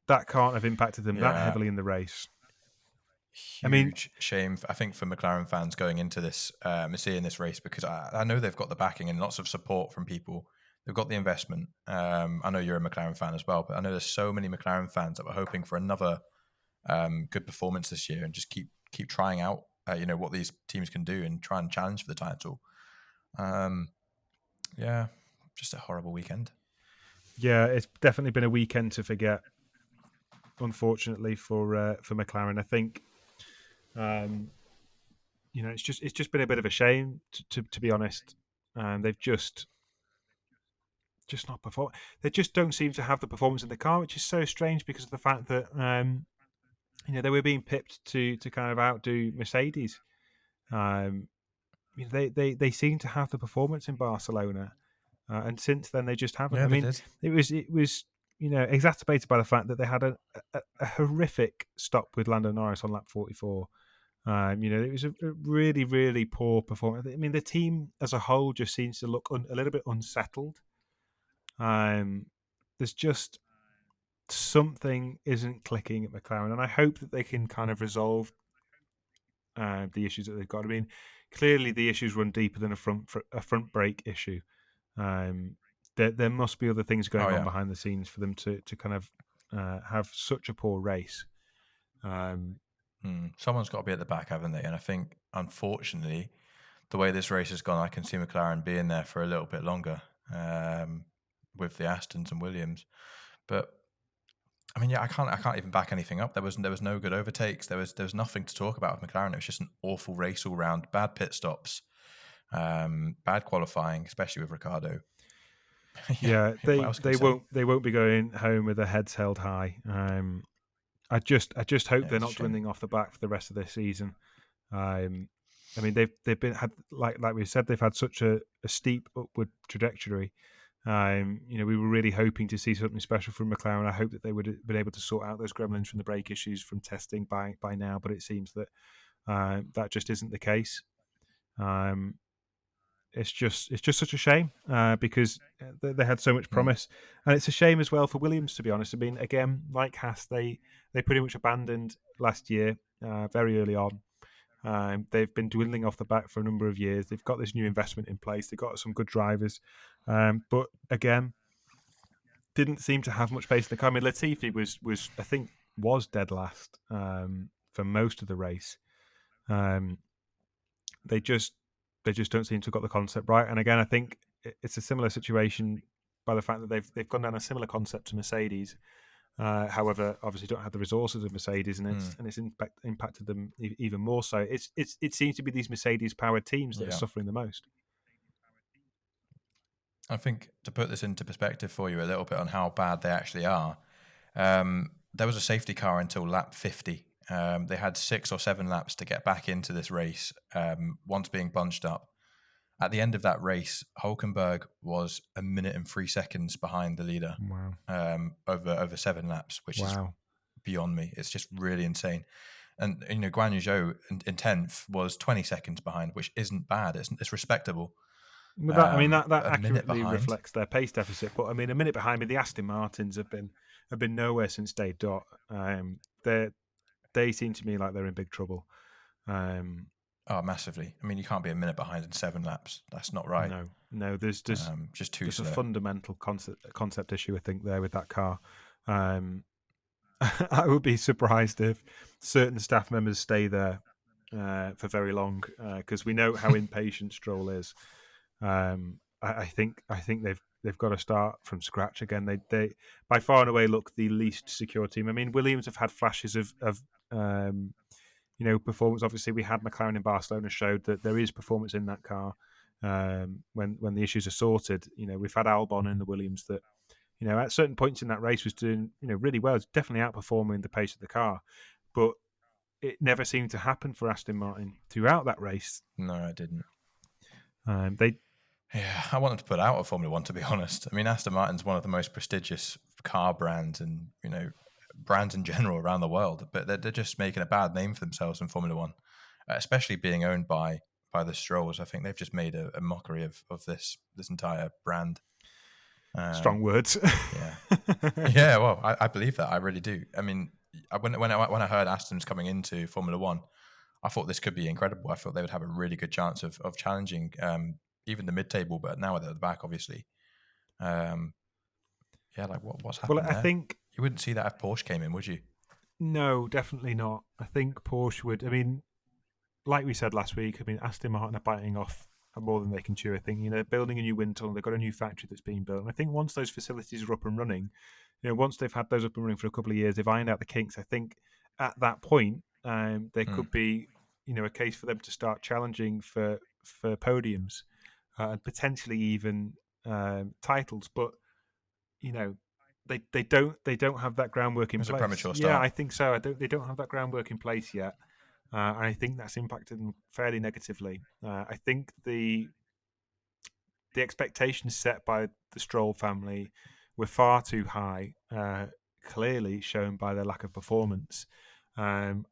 that can't have impacted them that yeah. heavily in the race. I mean, Huge shame, I think, for McLaren fans going into this, seeing this race, because I know they've got the backing and lots of support from people. They've got the investment. I know you're a McLaren fan as well, but I know there's so many McLaren fans that were hoping for another good performance this year and just keep trying out, what these teams can do and try and challenge for the title. Yeah, just a horrible weekend. yeah, it's definitely been a weekend to forget. Unfortunately for McLaren, I think it's just been a bit of a shame to be honest. They've just not perform. They just don't seem to have the performance in the car, which is so strange because of the fact that they were being pipped to kind of outdo Mercedes. They seem to have the performance in Barcelona, and since then they just haven't. Yeah, I they mean, did. it was exacerbated by the fact that they had a horrific stop with Lando Norris on lap 44. It was a really, really poor performance. I mean, the team as a whole just seems to look a little bit unsettled. There's just something isn't clicking at McLaren, and I hope that they can kind of resolve the issues that they've got. I mean, clearly the issues run deeper than a front brake issue. There must be other things Oh going on yeah. behind the scenes for them to kind of have such a poor race. Someone's got to be at the back, haven't they? And I think, unfortunately, the way this race has gone, I can see McLaren being there for a little bit longer with the Astons and Williams. But I mean, yeah, I can't even back anything up. There was no good overtakes. There was nothing to talk about with McLaren. It was just an awful race all round. Bad pit stops, bad qualifying, especially with Ricardo. Yeah, What else can we say? they won't be going home with their heads held high. I just hope Yeah, they're it's a not shame. dwindling off the back for the rest of this season. I mean, they've been had like we said, they've had such a steep upward trajectory. We were really hoping to see something special from McLaren. I hope that they would have been able to sort out those gremlins from the brake issues from testing by now, but it seems that that just isn't the case. It's just such a shame because they had so much Mm. promise, and it's a shame as well for Williams, to be honest. I mean, again, like Haas, they pretty much abandoned last year very early on. They've been dwindling off the back for a number of years. They've got this new investment in place. They've got some good drivers, but again, didn't seem to have much pace in the car. I mean, Latifi was I think was dead last for most of the race. They just don't seem to have got the concept right. And again, I think it's a similar situation by the fact that they've gone down a similar concept to Mercedes. However, obviously, don't have the resources of Mercedes, and it's impacted them even more so. It seems to be these Mercedes powered teams that are Yeah. suffering the most. I think to put this into perspective for you a little bit on how bad they actually are, there was a safety car until lap 50. They had 6 or 7 laps to get back into this race, once being bunched up. At the end of that race, Hulkenberg was 1 minute and 3 seconds behind the leader, Wow! over 7 laps, which is Wow! beyond me. It's just really insane. And Guan Yu Zhou in 10th was 20 seconds behind, which isn't bad. It's respectable. But that A minute accurately behind. reflects their pace deficit. But I mean, a minute behind me, the Aston Martins have been nowhere since day dot. They seem to me like they're in big trouble. Oh, massively. I mean, you can't be 1 minute behind in 7 laps. That's not right. No. Just too There's a slow. fundamental concept issue, I think, there with that car. I would be surprised if certain staff members stay there for very long because we know how impatient Stroll is. I think they've got to start from scratch again. They by far and away look the least secure team. I mean, Williams have had flashes of um, performance. Obviously, we had McLaren in Barcelona showed that there is performance in that car when the issues are sorted. We've had Albon in the Williams that at certain points in that race was doing really well. It's definitely outperforming the pace of the car, but it never seemed to happen for Aston Martin throughout that race. No, I didn't. They Yeah, I wanted to put out of Formula One, to be honest. I mean, Aston Martin's one of the most prestigious car brands and, brands in general around the world, but they're just making a bad name for themselves in Formula One, especially being owned by the Strolls. I think they've just made a mockery of this entire brand. strong words. Yeah. Yeah, well, I believe that. I really do. I mean, when I heard Aston's coming into Formula One, I thought this could be incredible. I thought they would have a really good chance of challenging even the mid-table, but now they're at the back, obviously. Um, yeah, like what's Well, happened I there? think You wouldn't see that if Porsche came in, would you? no, definitely not. I think Porsche would. I mean, like we said last week, I mean, Aston Martin are biting off more than they can chew. I think they're building a new wind tunnel. They've got a new factory that's being built, and I think once those facilities are up and running, once they've had those up and running for a couple of years, they've ironed out the kinks. I think at that point, there Mm. could be a case for them to start challenging for podiums and potentially even titles. But you know, they don't have that groundwork in It's a place. premature Yeah, start. I think so. They don't have that groundwork in place yet. And I think that's impacted them fairly negatively. I think the expectations set by the Stroll family were far too high, clearly shown by their lack of performance. Um,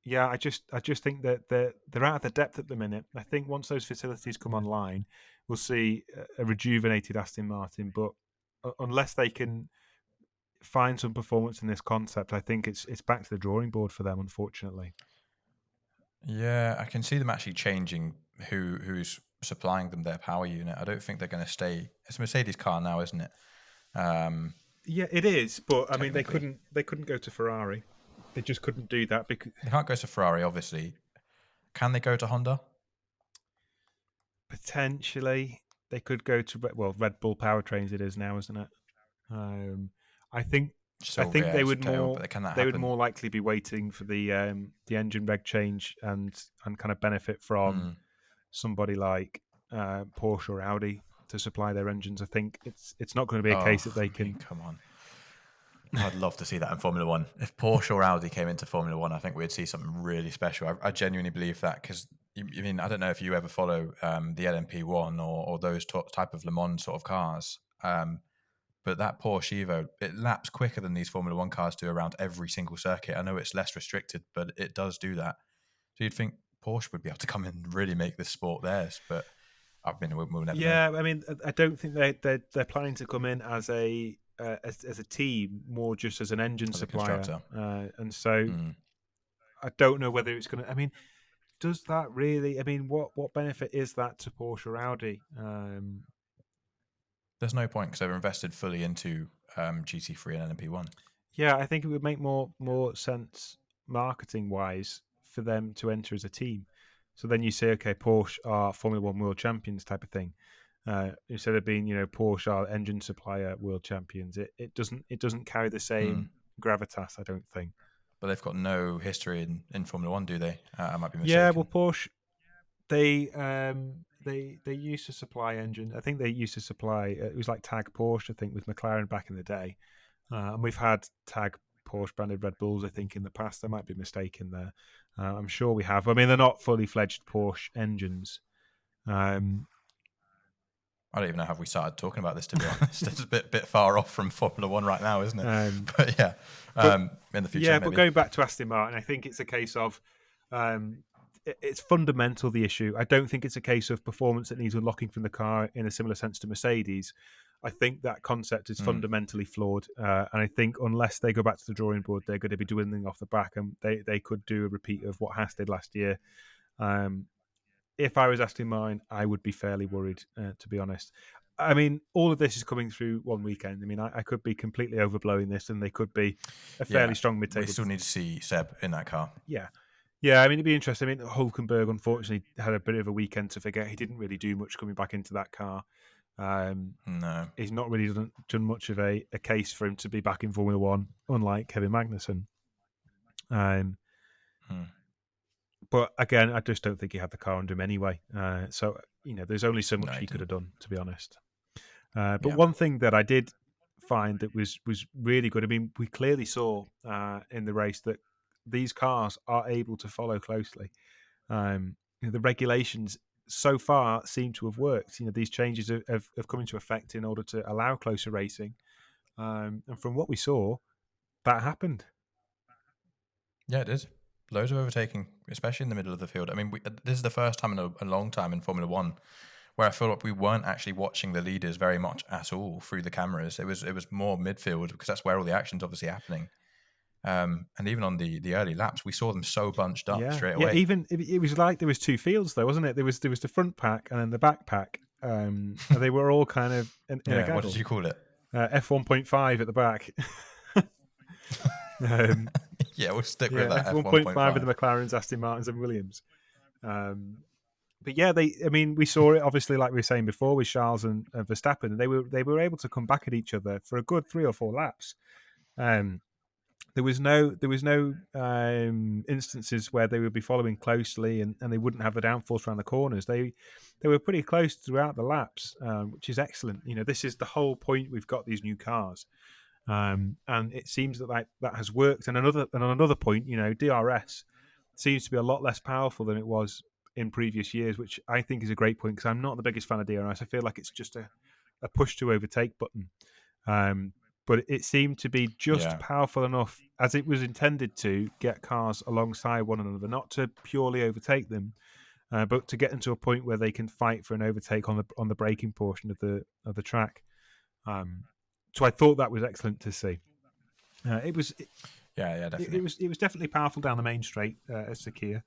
yeah, I just think that they're out of the depth at the minute. I think once those facilities come online, we'll see a rejuvenated Aston Martin. But unless they can find some performance in this concept, I think it's back to the drawing board for them, unfortunately. Yeah, I can see them actually changing who's supplying them their power unit. I don't think they're going to stay. It's a Mercedes car now, isn't it? Um, Yeah, it is, but I mean, they technically, couldn't go to Ferrari. They just couldn't do that because they can't go to Ferrari, obviously. Can they go to Honda? potentially they could go to Red Bull powertrains. It is now, isn't it? Um, I think I Still, think yeah, it's terrible. But can that they would happen? more likely be waiting for the engine reg change and kind of benefit from Mm. somebody like Porsche or Audi to supply their engines. I think it's not going to be a Oh, case that they I mean, can. come on. I'd love to see that in Formula One. If Porsche or Audi came into Formula One, I think we'd see something really special. I genuinely believe that because, I mean, I don't know if you ever follow the LMP1 or those type of Le Mans sort of cars, but that Porsche Evo, it laps quicker than these Formula One cars do around every single circuit. I know it's less restricted, but it does do that. So you'd think Porsche would be able to come in and really make this sport theirs, but I mean, we'll never know. Yeah, I mean, I don't think they're planning to come in as as a team, more just as an engine As a supplier, constructor. and so Mm. I don't know whether it's going to. I mean, does that really? I mean, what benefit is that to Porsche or Audi? There's no point because they've invested fully into GT3 and LMP1. Yeah, I think it would make more sense marketing wise for them to enter as a team. So then you say, okay, Porsche are Formula One world champions type of thing. Instead of being, Porsche are engine supplier world champions, it doesn't carry the Mm. same gravitas, I don't think. But they've got no history in Formula One, do they? I might be Yeah, well, mistaken. Porsche they used to supply engine. I think they used to supply. It was like Tag Porsche, I think, with McLaren back in the day. And we've had Tag Porsche branded Red Bulls, I think, in the past. I might be mistaken there. I'm sure we have. I mean, they're not fully fledged Porsche engines. Um, I don't even know how we started talking about this, to be honest. It's a bit far off from Formula One right now, isn't it? um, But yeah, but in the future, yeah, but maybe. going back to Aston Martin, I think it's a case of it's fundamental, the issue. I don't think it's a case of performance that needs unlocking from the car in a similar sense to Mercedes. I think that concept is Mm. fundamentally flawed. And I think unless they go back to the drawing board, they're going to be dwindling off the back, and they could do a repeat of what Haas did last year. Um, if I was Aston Martin, I would be fairly worried, to be honest. I mean, all of this is coming through one weekend. I mean, I could be completely overblowing this, and they could be a fairly Yeah, strong we mid-table. still need to see Seb in that car. Yeah, yeah. I mean, it'd be interesting. I mean, Hulkenberg unfortunately had a bit of a weekend to forget. He didn't really do much coming back into that car. Um, No. he's not really done much of a case for him to be back in Formula One, unlike Kevin Magnussen. Um, Hmm. but again, I just don't think he had the car under him anyway. So there's only so No, much he he could have didn't. done, to be honest. But Yeah. one thing that I did find that was really good. I mean, we clearly saw in the race that these cars are able to follow closely. The regulations so far seem to have worked. These changes have come into effect in order to allow closer racing, and from what we saw, that happened. Yeah, it did. Loads of overtaking, especially in the middle of the field. I mean, this is the first time in a long time in Formula One where I feel like we weren't actually watching the leaders very much at all through the cameras. It was more midfield because that's where all the action's obviously happening. And even on the early laps, we saw them so bunched up Yeah, straight yeah. away. Even it was like there was two fields, though, wasn't it? There was the front pack and then the back pack. And they were all kind of in a Yeah, what did gaggle. you call it? F1.5 at the back. um, Yeah, we'll stick with yeah, that F1.5 with F1.5. the McLarens, Aston Martins, and Williams. Um, but yeah, I mean, we saw it obviously, like we were saying before, with Charles and Verstappen, and they were able to come back at each other for a good 3 or 4 laps. Um, there was no instances where they would be following closely and they wouldn't have the downforce around the corners. They were pretty close throughout the laps, which is excellent. This is the whole point. We've got these new cars, and it seems that has worked. And on another point, DRS seems to be a lot less powerful than it was in previous years, which I think is a great point because I'm not the biggest fan of DRS. I feel like it's just a push to overtake button. Um, but it seemed to be just Yeah, powerful enough as it was intended to get cars alongside one another, not to purely overtake them, but to get into a point where they can fight for an overtake on the braking portion of the track. Um, so I thought that was excellent to see. It was yeah, yeah, it, it definitely. was it was definitely powerful down the main straight at Sakhir,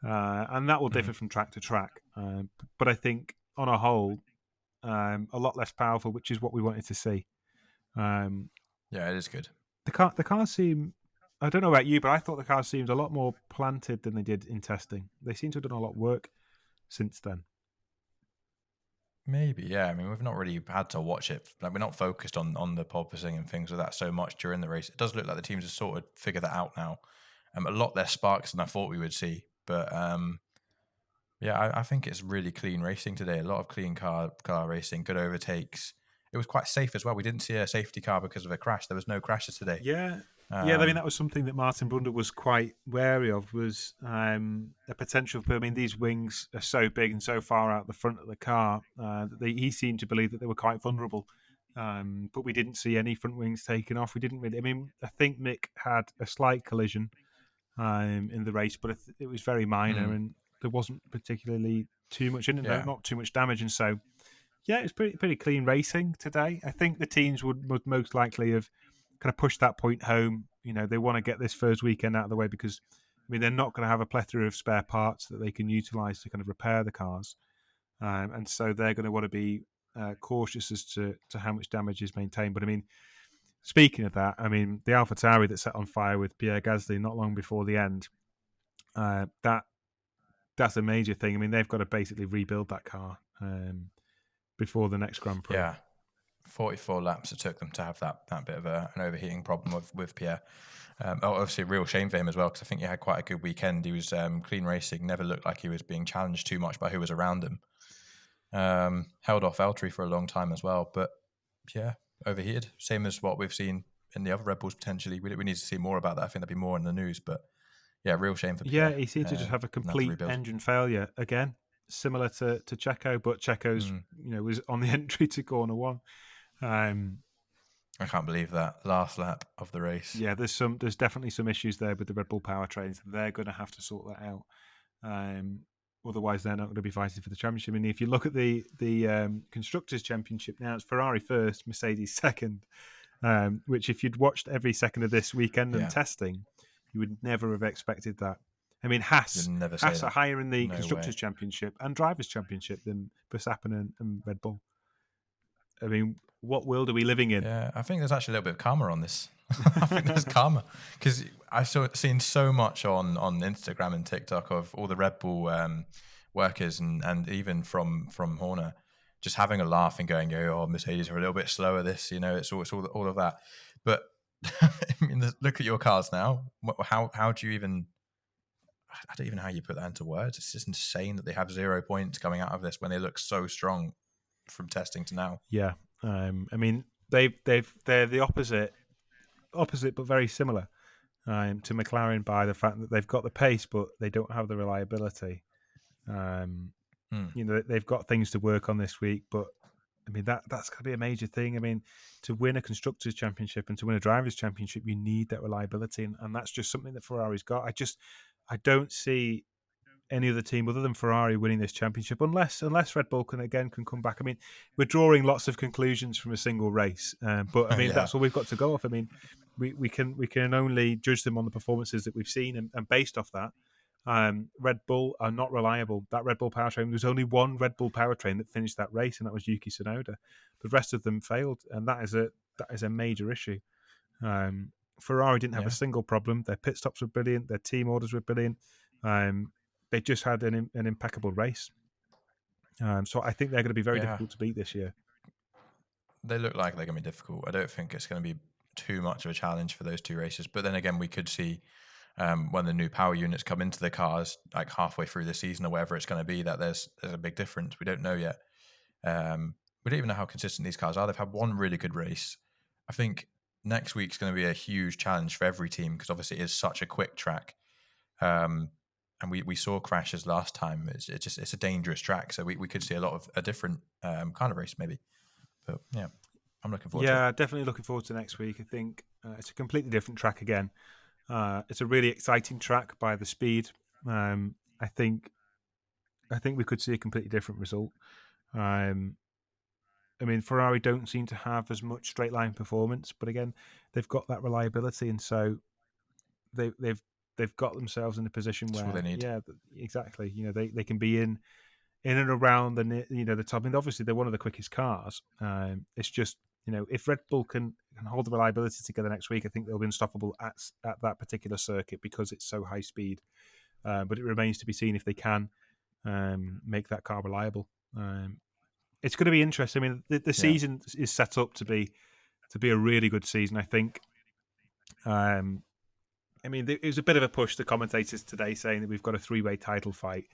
and that will Mhm. differ from track to track. But I think on a whole, a lot less powerful, which is what we wanted to see. Um, Yeah, it is good. the cars seem. I don't know about you, but I thought the cars seemed a lot more planted than they did in testing. They seem to have done a lot of work since then. Maybe, yeah. I mean, we've not really had to watch it. Like, we're not focused on the porpoising and things like that so much during the race. It does look like the teams have sort of figured that out now. A lot less sparks than I thought we would see. But yeah, I think it's really clean racing today. A lot of clean car racing, good overtakes. It was quite safe as well. We didn't see a safety car because of a crash. There was no crashes today. Yeah, yeah. I mean, Um, that was something that Martin Brundle was quite wary of. Was a potential for. I mean, these wings are so big and so far out the front of the car that he seemed to believe that they were quite vulnerable. But we didn't see any front wings taken off. We didn't really. I mean, I think Mick had a slight collision in the race, but it was very minor mm, and there wasn't particularly too much in it. yeah, Not too much damage, and so yeah, it's pretty clean racing today. I think the teams would most likely have kind of pushed that point home. They want to get this first weekend out of the way because, I mean, they're not going to have a plethora of spare parts that they can utilize to kind of repair the cars, and so they're going to want to be cautious as to how much damage is maintained. But I mean, speaking of that, I mean, the AlphaTauri that set on fire with Pierre Gasly not long before the end, that's a major thing. I mean, they've got to basically rebuild that car before the next Grand Prix. yeah. 44 laps it took them to have that bit of an overheating problem with Pierre. Obviously, a real shame for him as well because I think he had quite a good weekend. He was clean racing, never looked like he was being challenged too much by who was around him. Held off Valtteri for a long time as well, but yeah, overheated. Same as what we've seen in the other Red Bulls potentially. We need to see more about that. I think there'll be more in the news, but yeah, real shame for Yeah, Pierre. he seemed to just have a And have to complete rebuild. engine failure again, similar to Checo, but Checo's Mm, was on the entry to corner one. Um, I can't believe that last lap of the race. yeah, there's definitely some issues there with the Red Bull powertrains. They're going to have to sort that out. Um, Otherwise, they're not going to be fighting for the championship. I mean, if you look at the constructors' championship now, it's Ferrari first, Mercedes second. Which, if you'd watched every second of this weekend and Yeah, testing, you would never have expected that. I mean, you'd never say Haas are that. higher in the No way. constructors' championship and drivers' championship than Verstappen and Red Bull. I mean, what world are we living in? Yeah, I think there's actually a little bit of karma on this. I think there's karma because I've seen so much on Instagram and TikTok of all the Red Bull workers and even from Horner just having a laugh and going, "Oh, Mercedes are a little bit slower." It's all of that. But I mean, look at your cars now. How do you even? I don't even know how you put that into words. It's just insane that they have 0 points coming out of this when they look so strong from testing to now. Yeah, I mean, they're the opposite but very similar to McLaren by the fact that they've got the pace, but they don't have the reliability. Um, Hmm. they've got things to work on this week, but I mean that's going to be a major thing. I mean, to win a constructors championship and to win a drivers championship, you need that reliability, and that's just something that Ferrari's got. I don't see any other team other than Ferrari winning this championship unless Red Bull can come back. I mean, we're drawing lots of conclusions from a single race, but I mean Yeah, that's all we've got to go off. I mean, we can only judge them on the performances that we've seen, and based off that, Red Bull are not reliable. That Red Bull powertrain, there was only one Red Bull powertrain that finished that race, and that was Yuki Tsunoda. The rest of them failed, and that is a major issue. Ferrari didn't have a yeah. single problem. Their pit stops were brilliant. Their team orders were brilliant. Um, they just had an impeccable race. So I think they're going to be very Yeah, difficult to beat this year. they look like they're going to be difficult. I don't think it's going to be too much of a challenge for those two races. But then again, we could see when the new power units come into the cars, like halfway through the season or whatever it's going to be, that there's a big difference. We don't know yet. We don't even know how consistent these cars are. They've had one really good race. I think next week's going to be a huge challenge for every team because obviously it is such a quick track. And we saw crashes last time. It's a dangerous track, so we could see a different kind of race maybe. But yeah, I'm looking forward to it. Yeah, definitely looking forward to next week. I think it's a completely different track again. It's a really exciting track by the speed. I think we could see a completely different result. Um, I mean, Ferrari don't seem to have as much straight line performance, but again, they've got that reliability, and so they've got themselves in a position That's all they where, need. yeah, exactly. They can be in and around the top. I mean, obviously they're one of the quickest cars. It's just if Red Bull can hold the reliability together next week, I think they'll be unstoppable at that particular circuit because it's so high speed. But it remains to be seen if they can make that car reliable. It's going to be interesting. I mean, the Yeah. season is set up to be a really good season. I think. I mean, it was a bit of a push. The commentators today saying that we've got a three-way title fight.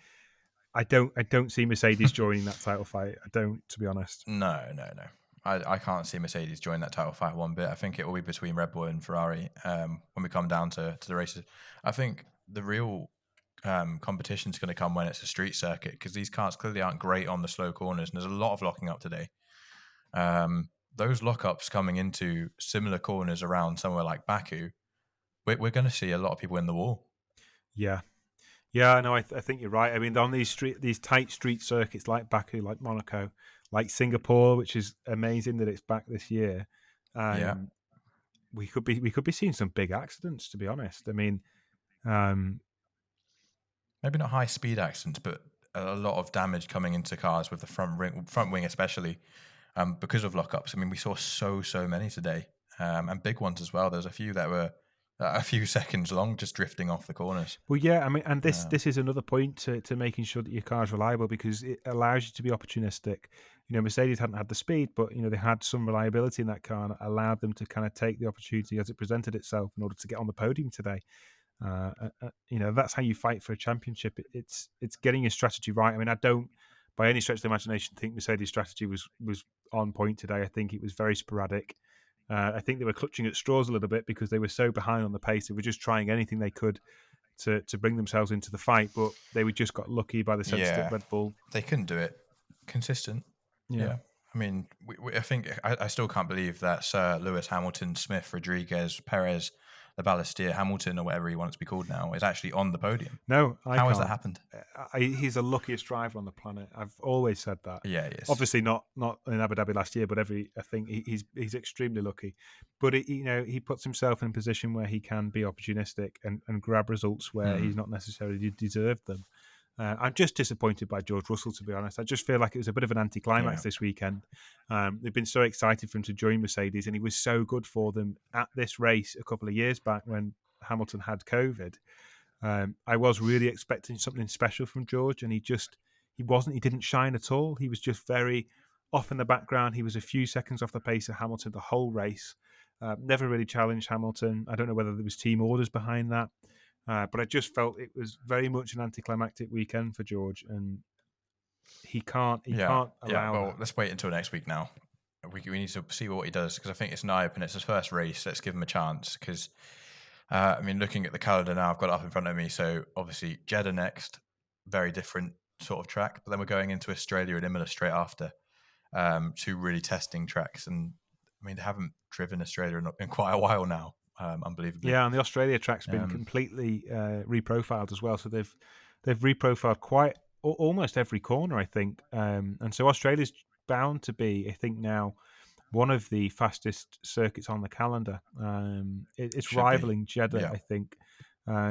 I don't see Mercedes joining that title fight. I don't, to be honest. No. I can't see Mercedes join that title fight one bit. I think it will be between Red Bull and Ferrari when we come down to the races. I think the real competition is going to come when it's a street circuit because these cars clearly aren't great on the slow corners and there's a lot of locking up today. Those lockups coming into similar corners around somewhere like Baku, we're going to see a lot of people in the wall. Yeah, yeah. No, I think you're right. I mean, on these tight street circuits like Baku, like Monaco, like Singapore, which is amazing that it's back this year. Yeah. We could be seeing some big accidents. To be honest, I mean, um, Maybe not high speed accidents, but a lot of damage coming into cars with the front wing especially because of lockups. I mean, we saw so many today and big ones as well. There's a few that were a few seconds long, just drifting off the corners. well, yeah. I mean, and Um, this is another point to making sure that your car is reliable because it allows you to be opportunistic. Mercedes hadn't had the speed, but they had some reliability in that car and it allowed them to kind of take the opportunity as it presented itself in order to get on the podium today. That's how you fight for a championship. It's getting your strategy right. I mean, I don't, by any stretch of the imagination, think Mercedes' strategy was on point today. I think it was very sporadic. I think they were clutching at straws a little bit because they were so behind on the pace. They were just trying anything they could to bring themselves into the fight, but they were just got lucky by the sense that yeah, Red Bull. they couldn't do it consistent. Yeah. Yeah. I mean, I think I still can't believe that Sir Lewis Hamilton, Smith, Rodriguez, Perez, the Ballestier, Hamilton, or whatever he wants to be called now, is actually on the podium. No, I How has that can't. happened? He's the luckiest driver on the planet. I've always said that. Yeah, he is. Obviously not in Abu Dhabi last year, but I think he's extremely lucky. But he puts himself in a position where he can be opportunistic and grab results where Hmm. he's not necessarily deserved them. I'm just disappointed by George Russell, to be honest. I just feel like it was a bit of an anticlimax Yeah. this weekend. They've been so excited for him to join Mercedes, and he was so good for them at this race a couple of years back when Hamilton had COVID. I was really expecting something special from George, and he wasn't. He didn't shine at all. He was just very off in the background. He was a few seconds off the pace of Hamilton the whole race. Never really challenged Hamilton. I don't know whether there was team orders behind that. But I just felt it was very much an anticlimactic weekend for George, and he can't Yeah. allow Well, that. let's wait until next week now. We need to see what he does because I think it's an eye opener. It's his first race. Let's give him a chance because, looking at the calendar now, I've got it up in front of me. So obviously Jeddah next, very different sort of track. But then we're going into Australia and Imola straight after, two really testing tracks. And they haven't driven Australia in quite a while now, unbelievably. Yeah, and the Australia track's been completely reprofiled as well. So they've reprofiled quite almost every corner, I think. And so Australia's bound to be, I think, now one of the fastest circuits on the calendar. It's Should be. rivaling Jeddah, Yeah. I think,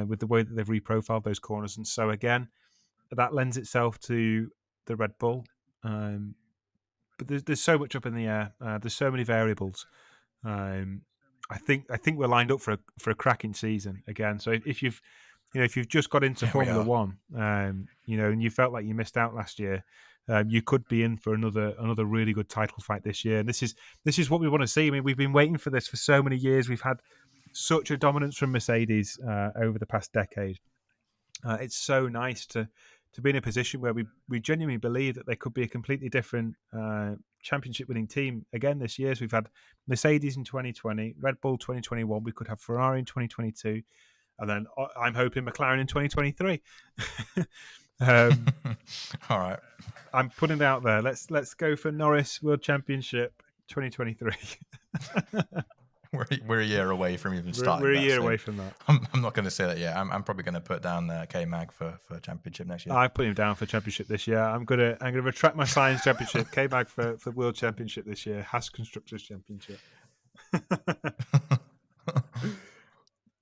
with the way that they've reprofiled those corners. And so again, that lends itself to the Red Bull. But there's so much up in the air. There's so many variables. Um, I think we're lined up for a cracking season again. So if you've just got into Yeah, we Formula are. One, and you felt like you missed out last year, you could be in for another really good title fight this year. And this is what we want to see. I mean, we've been waiting for this for so many years. We've had such a dominance from Mercedes over the past decade. It's so nice to be in a position where we genuinely believe that there could be a completely different championship winning team again this year. So we've had Mercedes in 2020, Red Bull 2021, we could have Ferrari in 2022, and then I'm hoping McLaren in 2023. All right. I'm putting it out there. Let's go for Norris World Championship 2023. We're a year away from even starting. We're a that, year so away from that. I'm not going to say that yet. I'm probably going to put down K-Mag for championship next year. I put him down for championship this year. I'm gonna retract my science championship. K-Mag for World Championship this year. Haas Constructors Championship.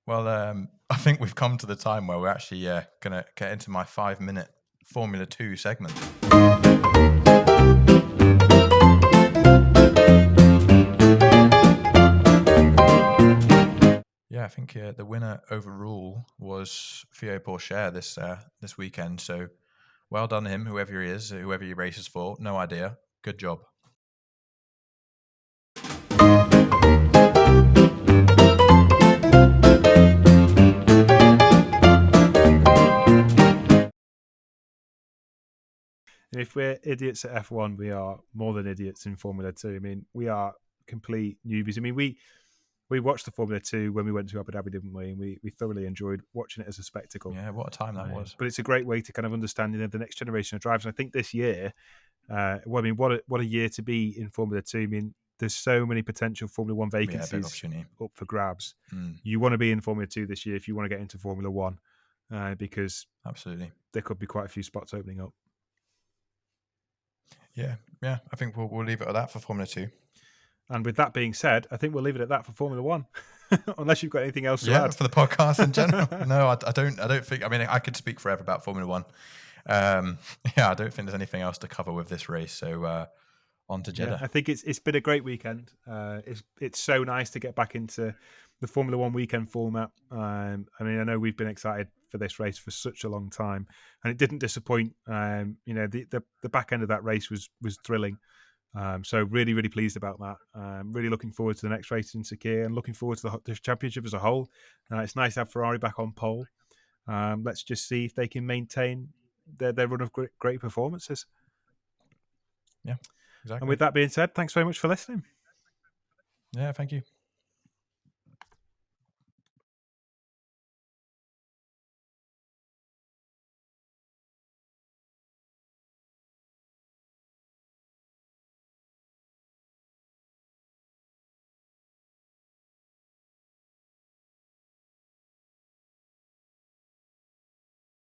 Well, I think we've come to the time where we're actually going to get into my 5-minute Formula 2 segment. Yeah, I think the winner overall was Theo Pourchaire this weekend. So well done him, whoever he is, whoever he races for. No idea. Good job. If we're idiots at F1, we are more than idiots in Formula 2. I mean, we are complete newbies. I mean, we watched the Formula 2 when we went to Abu Dhabi, didn't we? And we thoroughly enjoyed watching it as a spectacle. Yeah, what a time that was. But it's a great way to kind of understand the next generation of drivers. And I think this year, what a year to be in Formula 2. I mean, there's so many potential Formula 1 vacancies up for grabs. You want to be in Formula 2 this year if you want to get into Formula 1 because absolutely there could be quite a few spots opening up. Yeah. I think we'll leave it at that for Formula 2. And with that being said, I think we'll leave it at that for Formula 1, unless you've got anything else to add. For the podcast in general. No, I don't think. I mean, I could speak forever about Formula 1. I don't think there's anything else to cover with this race. So on to Jeddah. I think it's been a great weekend. It's so nice to get back into the Formula 1 weekend format. I mean, I know we've been excited for this race for such a long time, and it didn't disappoint. The back end of that race was thrilling. So really, really pleased about that. Really looking forward to the next race in Sakir and looking forward to the championship as a whole. It's nice to have Ferrari back on pole. Let's just see if they can maintain their run of great performances. Yeah, exactly. And with that being said, thanks very much for listening. Yeah, thank you.